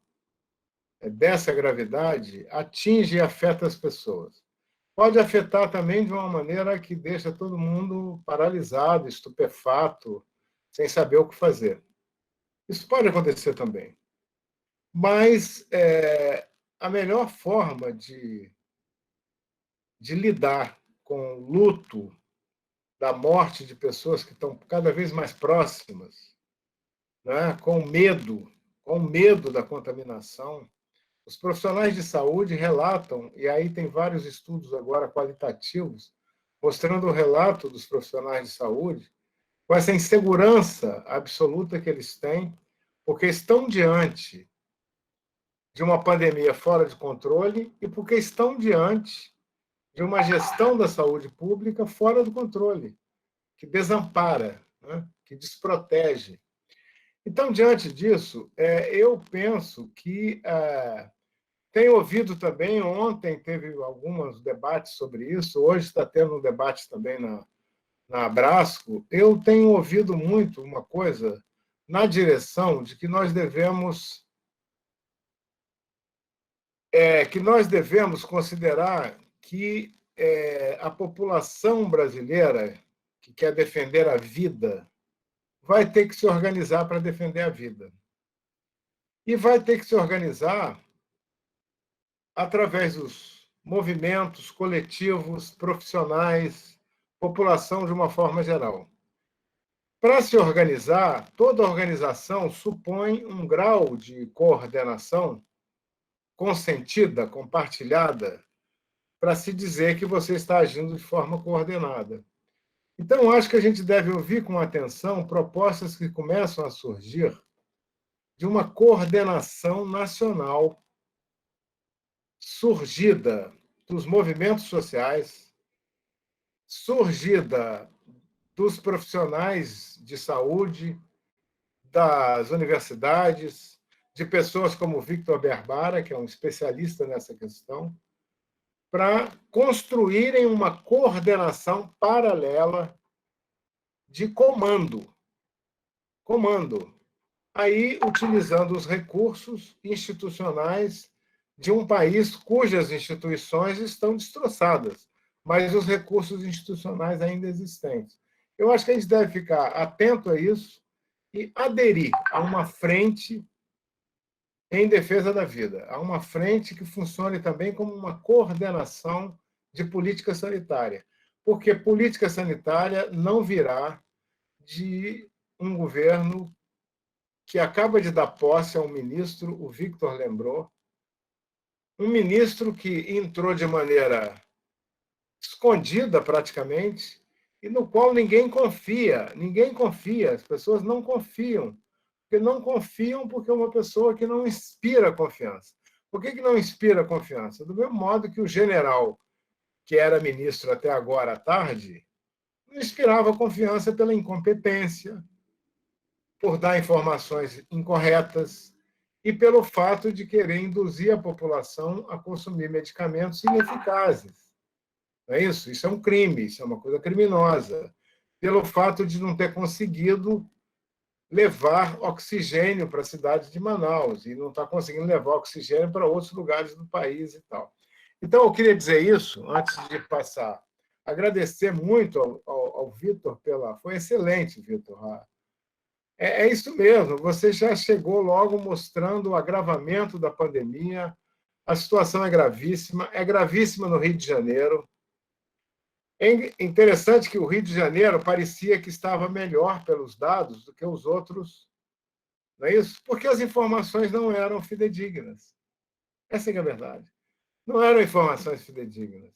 dessa gravidade atinge e afeta as pessoas. Pode afetar também de uma maneira que deixa todo mundo paralisado, estupefato, sem saber o que fazer. Isso pode acontecer também. Mas a melhor forma de lidar com o luto da morte de pessoas que estão cada vez mais próximas, né, com medo da contaminação, os profissionais de saúde relatam, e aí tem vários estudos agora qualitativos, mostrando o relato dos profissionais de saúde, com essa insegurança absoluta que eles têm, porque estão diante de uma pandemia fora de controle e porque estão diante de uma gestão da saúde pública fora do controle, que desampara, né, que desprotege. Então, diante disso, eu penso que tenho ouvido também, ontem teve alguns debates sobre isso, hoje está tendo um debate também na Abrasco, eu tenho ouvido muito uma coisa na direção de que nós devemos considerar que a população brasileira que quer defender a vida vai ter que se organizar para defender a vida. E vai ter que se organizar através dos movimentos coletivos, profissionais, população de uma forma geral. Para se organizar, toda organização supõe um grau de coordenação consentida, compartilhada, para se dizer que você está agindo de forma coordenada. Então, acho que a gente deve ouvir com atenção propostas que começam a surgir de uma coordenação nacional surgida dos movimentos sociais, surgida dos profissionais de saúde, das universidades, de pessoas como Victor Berbara, que é um especialista nessa questão, para construírem uma coordenação paralela de comando. Aí, utilizando os recursos institucionais de um país cujas instituições estão destroçadas, mas os recursos institucionais ainda existentes. Eu acho que a gente deve ficar atento a isso e aderir a uma frente em defesa da vida, a uma frente que funcione também como uma coordenação de política sanitária, porque política sanitária não virá de um governo que acaba de dar posse a um ministro, o Victor lembrou, um ministro que entrou de maneira escondida praticamente, e no qual ninguém confia, as pessoas não confiam, porque é uma pessoa que não inspira confiança. Por que não inspira confiança? Do mesmo modo que o general, que era ministro até agora à tarde, não inspirava confiança pela incompetência, por dar informações incorretas e pelo fato de querer induzir a população a consumir medicamentos ineficazes. Não é isso? Isso é um crime, isso é uma coisa criminosa. Pelo fato de não ter conseguido levar oxigênio para a cidade de Manaus e não está conseguindo levar oxigênio para outros lugares do país e tal. Então, eu queria dizer isso, antes de passar. Agradecer muito ao Vitor pela... Foi excelente, Vitor. É isso mesmo, você já chegou logo mostrando o agravamento da pandemia, a situação é gravíssima no Rio de Janeiro. É interessante que o Rio de Janeiro parecia que estava melhor pelos dados do que os outros, não é isso? Porque as informações não eram fidedignas. Essa é a verdade. Não eram informações fidedignas.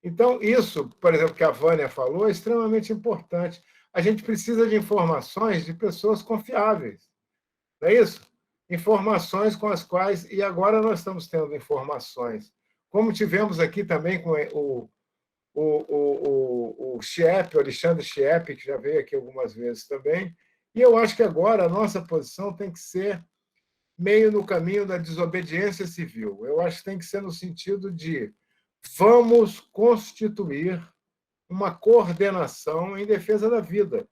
Então, isso, por exemplo, que a Vânia falou, é extremamente importante. A gente precisa de informações de pessoas confiáveis. Não é isso? Informações com as quais... E agora nós estamos tendo informações, como tivemos aqui também com o Chiep, o Alexandre Chiep, que já veio aqui algumas vezes também. E eu acho que agora a nossa posição tem que ser meio no caminho da desobediência civil. Eu acho que tem que ser no sentido de vamos constituir uma coordenação em defesa da vida.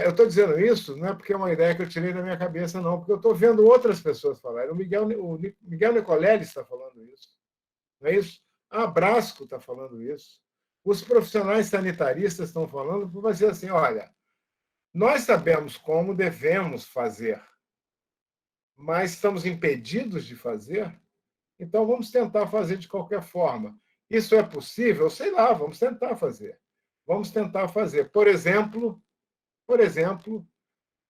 Eu estou dizendo isso não é porque é uma ideia que eu tirei da minha cabeça, não, porque eu estou vendo outras pessoas falarem. O Miguel Nicolelli está falando isso, não é isso? A Abrasco está falando isso. Os profissionais sanitaristas estão falando, porque vai ser assim, olha, nós sabemos como devemos fazer, mas estamos impedidos de fazer, então vamos tentar fazer de qualquer forma. Isso é possível? Sei lá, vamos tentar fazer. Vamos tentar fazer. Por exemplo,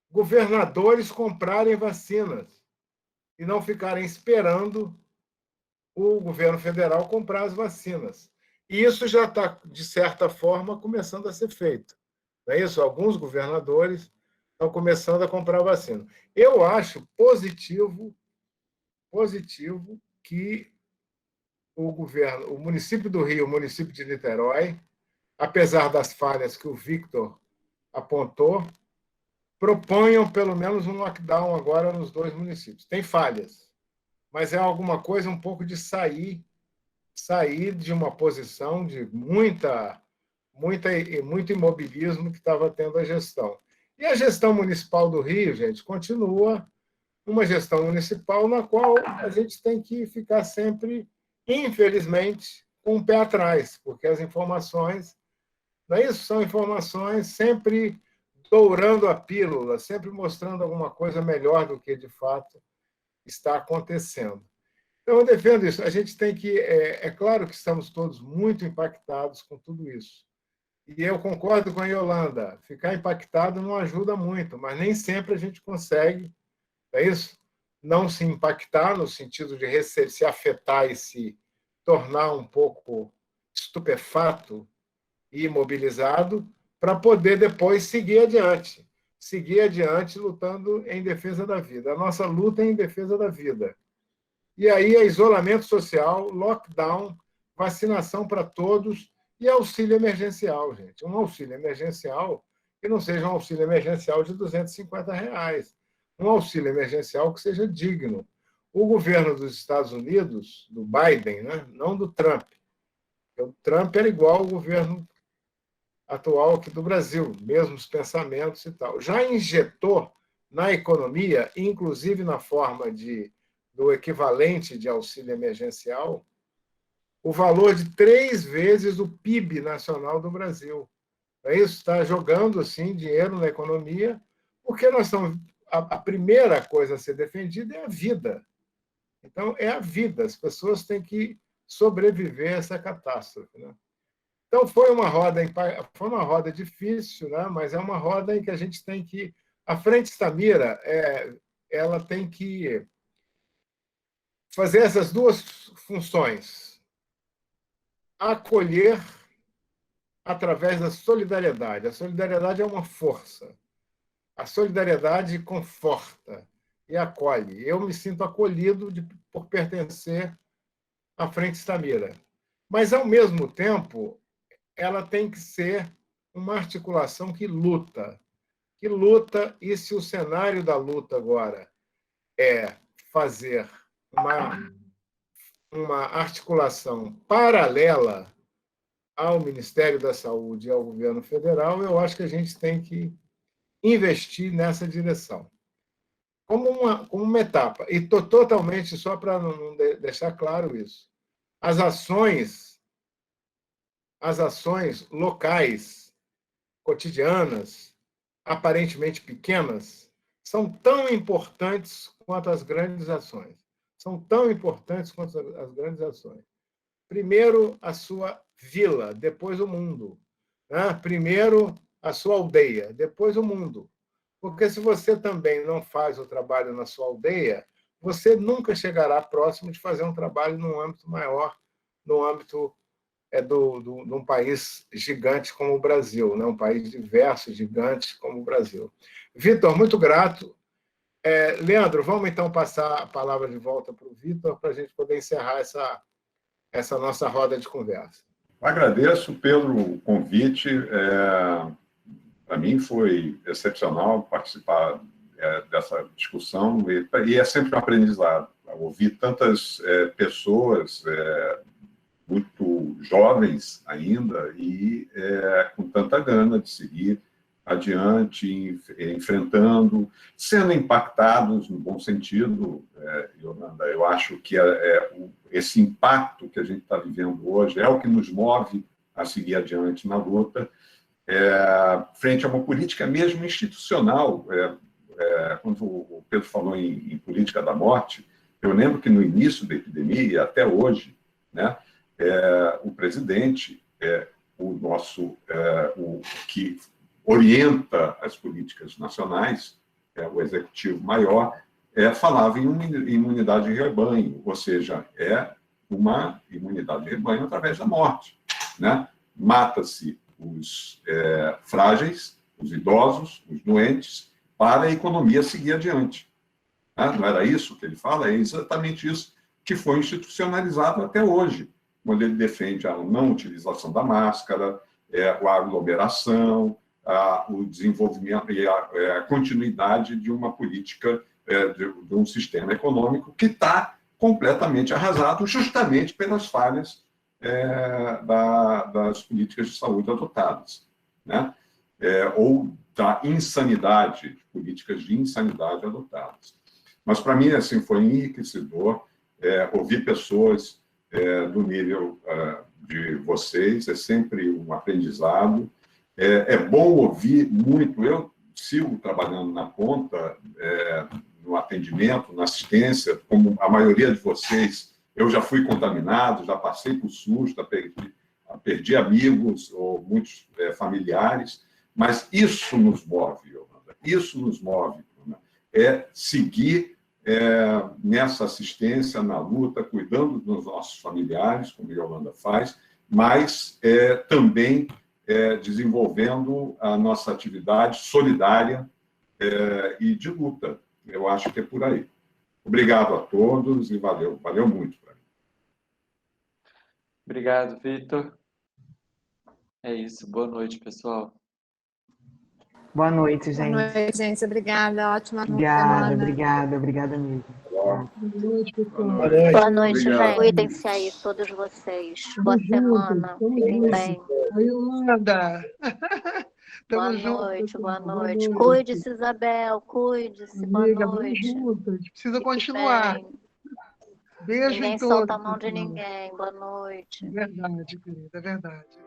governadores comprarem vacinas e não ficarem esperando o governo federal comprar as vacinas. E isso já está, de certa forma, começando a ser feito. Não é isso? Alguns governadores estão começando a comprar vacina. Eu acho positivo que o município do Rio, o município de Niterói, apesar das falhas que o Victor apontou, proponham pelo menos um lockdown agora nos 2 municípios. Tem falhas, mas é alguma coisa um pouco de sair de uma posição de muita muito imobilismo que estava tendo a gestão. E a gestão municipal do Rio, gente, continua uma gestão municipal na qual a gente tem que ficar sempre, infelizmente, com o pé atrás, porque as informações, não é isso? São informações sempre dourando a pílula, sempre mostrando alguma coisa melhor do que, de fato, está acontecendo. Então, eu defendo isso. A gente tem que... É claro que estamos todos muito impactados com tudo isso. E eu concordo com a Yolanda. Ficar impactado não ajuda muito, mas nem sempre a gente consegue, não é isso? Não se impactar no sentido de se afetar e se tornar um pouco estupefato e imobilizado para poder depois seguir adiante lutando em defesa da vida. A nossa luta é em defesa da vida. E aí é isolamento social, lockdown, vacinação para todos e auxílio emergencial, gente. Um auxílio emergencial que não seja um auxílio emergencial de R$250. Um auxílio emergencial que seja digno. O governo dos Estados Unidos, do Biden, né? Não do Trump. O Trump era igual ao governo atual aqui do Brasil, mesmos pensamentos e tal. Já injetou na economia, inclusive na forma do equivalente de auxílio emergencial, o valor de 3 vezes o PIB nacional do Brasil. Isso está jogando assim, dinheiro na economia, porque nós estamos... A primeira coisa a ser defendida é a vida. Então, é a vida. As pessoas têm que sobreviver a essa catástrofe. Né? Então, foi uma roda difícil, né? Mas é uma roda em que a gente tem que... A Frente Stamira, ela tem que fazer essas duas funções. Acolher através da solidariedade. A solidariedade é uma força. A solidariedade conforta e acolhe. Eu me sinto acolhido por pertencer à Frente Stamira. Mas, ao mesmo tempo, ela tem que ser uma articulação que luta. E se o cenário da luta agora é fazer uma articulação paralela ao Ministério da Saúde e ao governo federal, eu acho que a gente tem que investir nessa direção. Como uma etapa. E estou totalmente, só para não deixar claro isso, as ações locais, cotidianas, aparentemente pequenas, são tão importantes quanto as grandes ações. São tão importantes quanto as grandes ações. Primeiro, a sua vila, depois o mundo. Né? Primeiro, a sua aldeia, depois o mundo. Porque se você também não faz o trabalho na sua aldeia, você nunca chegará próximo de fazer um trabalho num âmbito maior, no âmbito de um país gigante como o Brasil, né? Um país diverso, gigante como o Brasil. Vitor, muito grato. Leandro, vamos então passar a palavra de volta para o Vitor, para a gente poder encerrar essa nossa roda de conversa. Agradeço pelo convite. Para mim foi excepcional participar dessa discussão e é sempre um aprendizado. Ouvir tantas pessoas muito jovens ainda e com tanta gana de seguir adiante, enfrentando, sendo impactados no bom sentido, Yolanda. Eu acho que esse impacto que a gente está vivendo hoje é o que nos move a seguir adiante na luta, frente a uma política mesmo institucional. Quando o Pedro falou em política da morte, eu lembro que no início da epidemia, e até hoje, né, o presidente, o que orienta as políticas nacionais, o executivo maior, falava em imunidade de rebanho, ou seja, uma imunidade de rebanho através da morte. Né? Mata-se os frágeis, os idosos, os doentes, para a economia seguir adiante. Não era isso que ele fala? É exatamente isso que foi institucionalizado até hoje, quando ele defende a não utilização da máscara, a aglomeração, o desenvolvimento e a continuidade de uma política, de um sistema econômico que está completamente arrasado, justamente pelas falhas das políticas de saúde adotadas, né? Ou da insanidade, políticas de insanidade adotadas. Mas, para mim, assim, foi enriquecedor ouvir pessoas do nível de vocês, é sempre um aprendizado. É bom ouvir muito. Eu sigo trabalhando na ponta, no atendimento, na assistência, como a maioria de vocês. Eu já fui contaminado, já passei por susto, perdi amigos ou muitos familiares, mas isso nos move, Yolanda, isso nos move, né? Seguir nessa assistência, na luta, cuidando dos nossos familiares, como a Yolanda faz, mas também desenvolvendo a nossa atividade solidária e de luta. Eu acho que é por aí. Obrigado a todos e valeu muito para mim. Obrigado, Vitor. É isso. Boa noite, pessoal. Boa noite, gente. Boa noite, gente. Obrigada. Ótima semana. Obrigada mesmo. Boa noite, pessoal. Boa noite, Obrigado. gente. Cuidem-se aí, todos vocês. Boa semana. Fiquem bem. Oi, Yolanda. Boa noite, boa noite. Cuide-se, Isabel. Cuide-se. Boa Amiga, noite. vamos juntos. A gente precisa Fique continuar. bem. Beijo Ninguém em todos. solta a mão de ninguém. Boa noite. É verdade, querida, é verdade.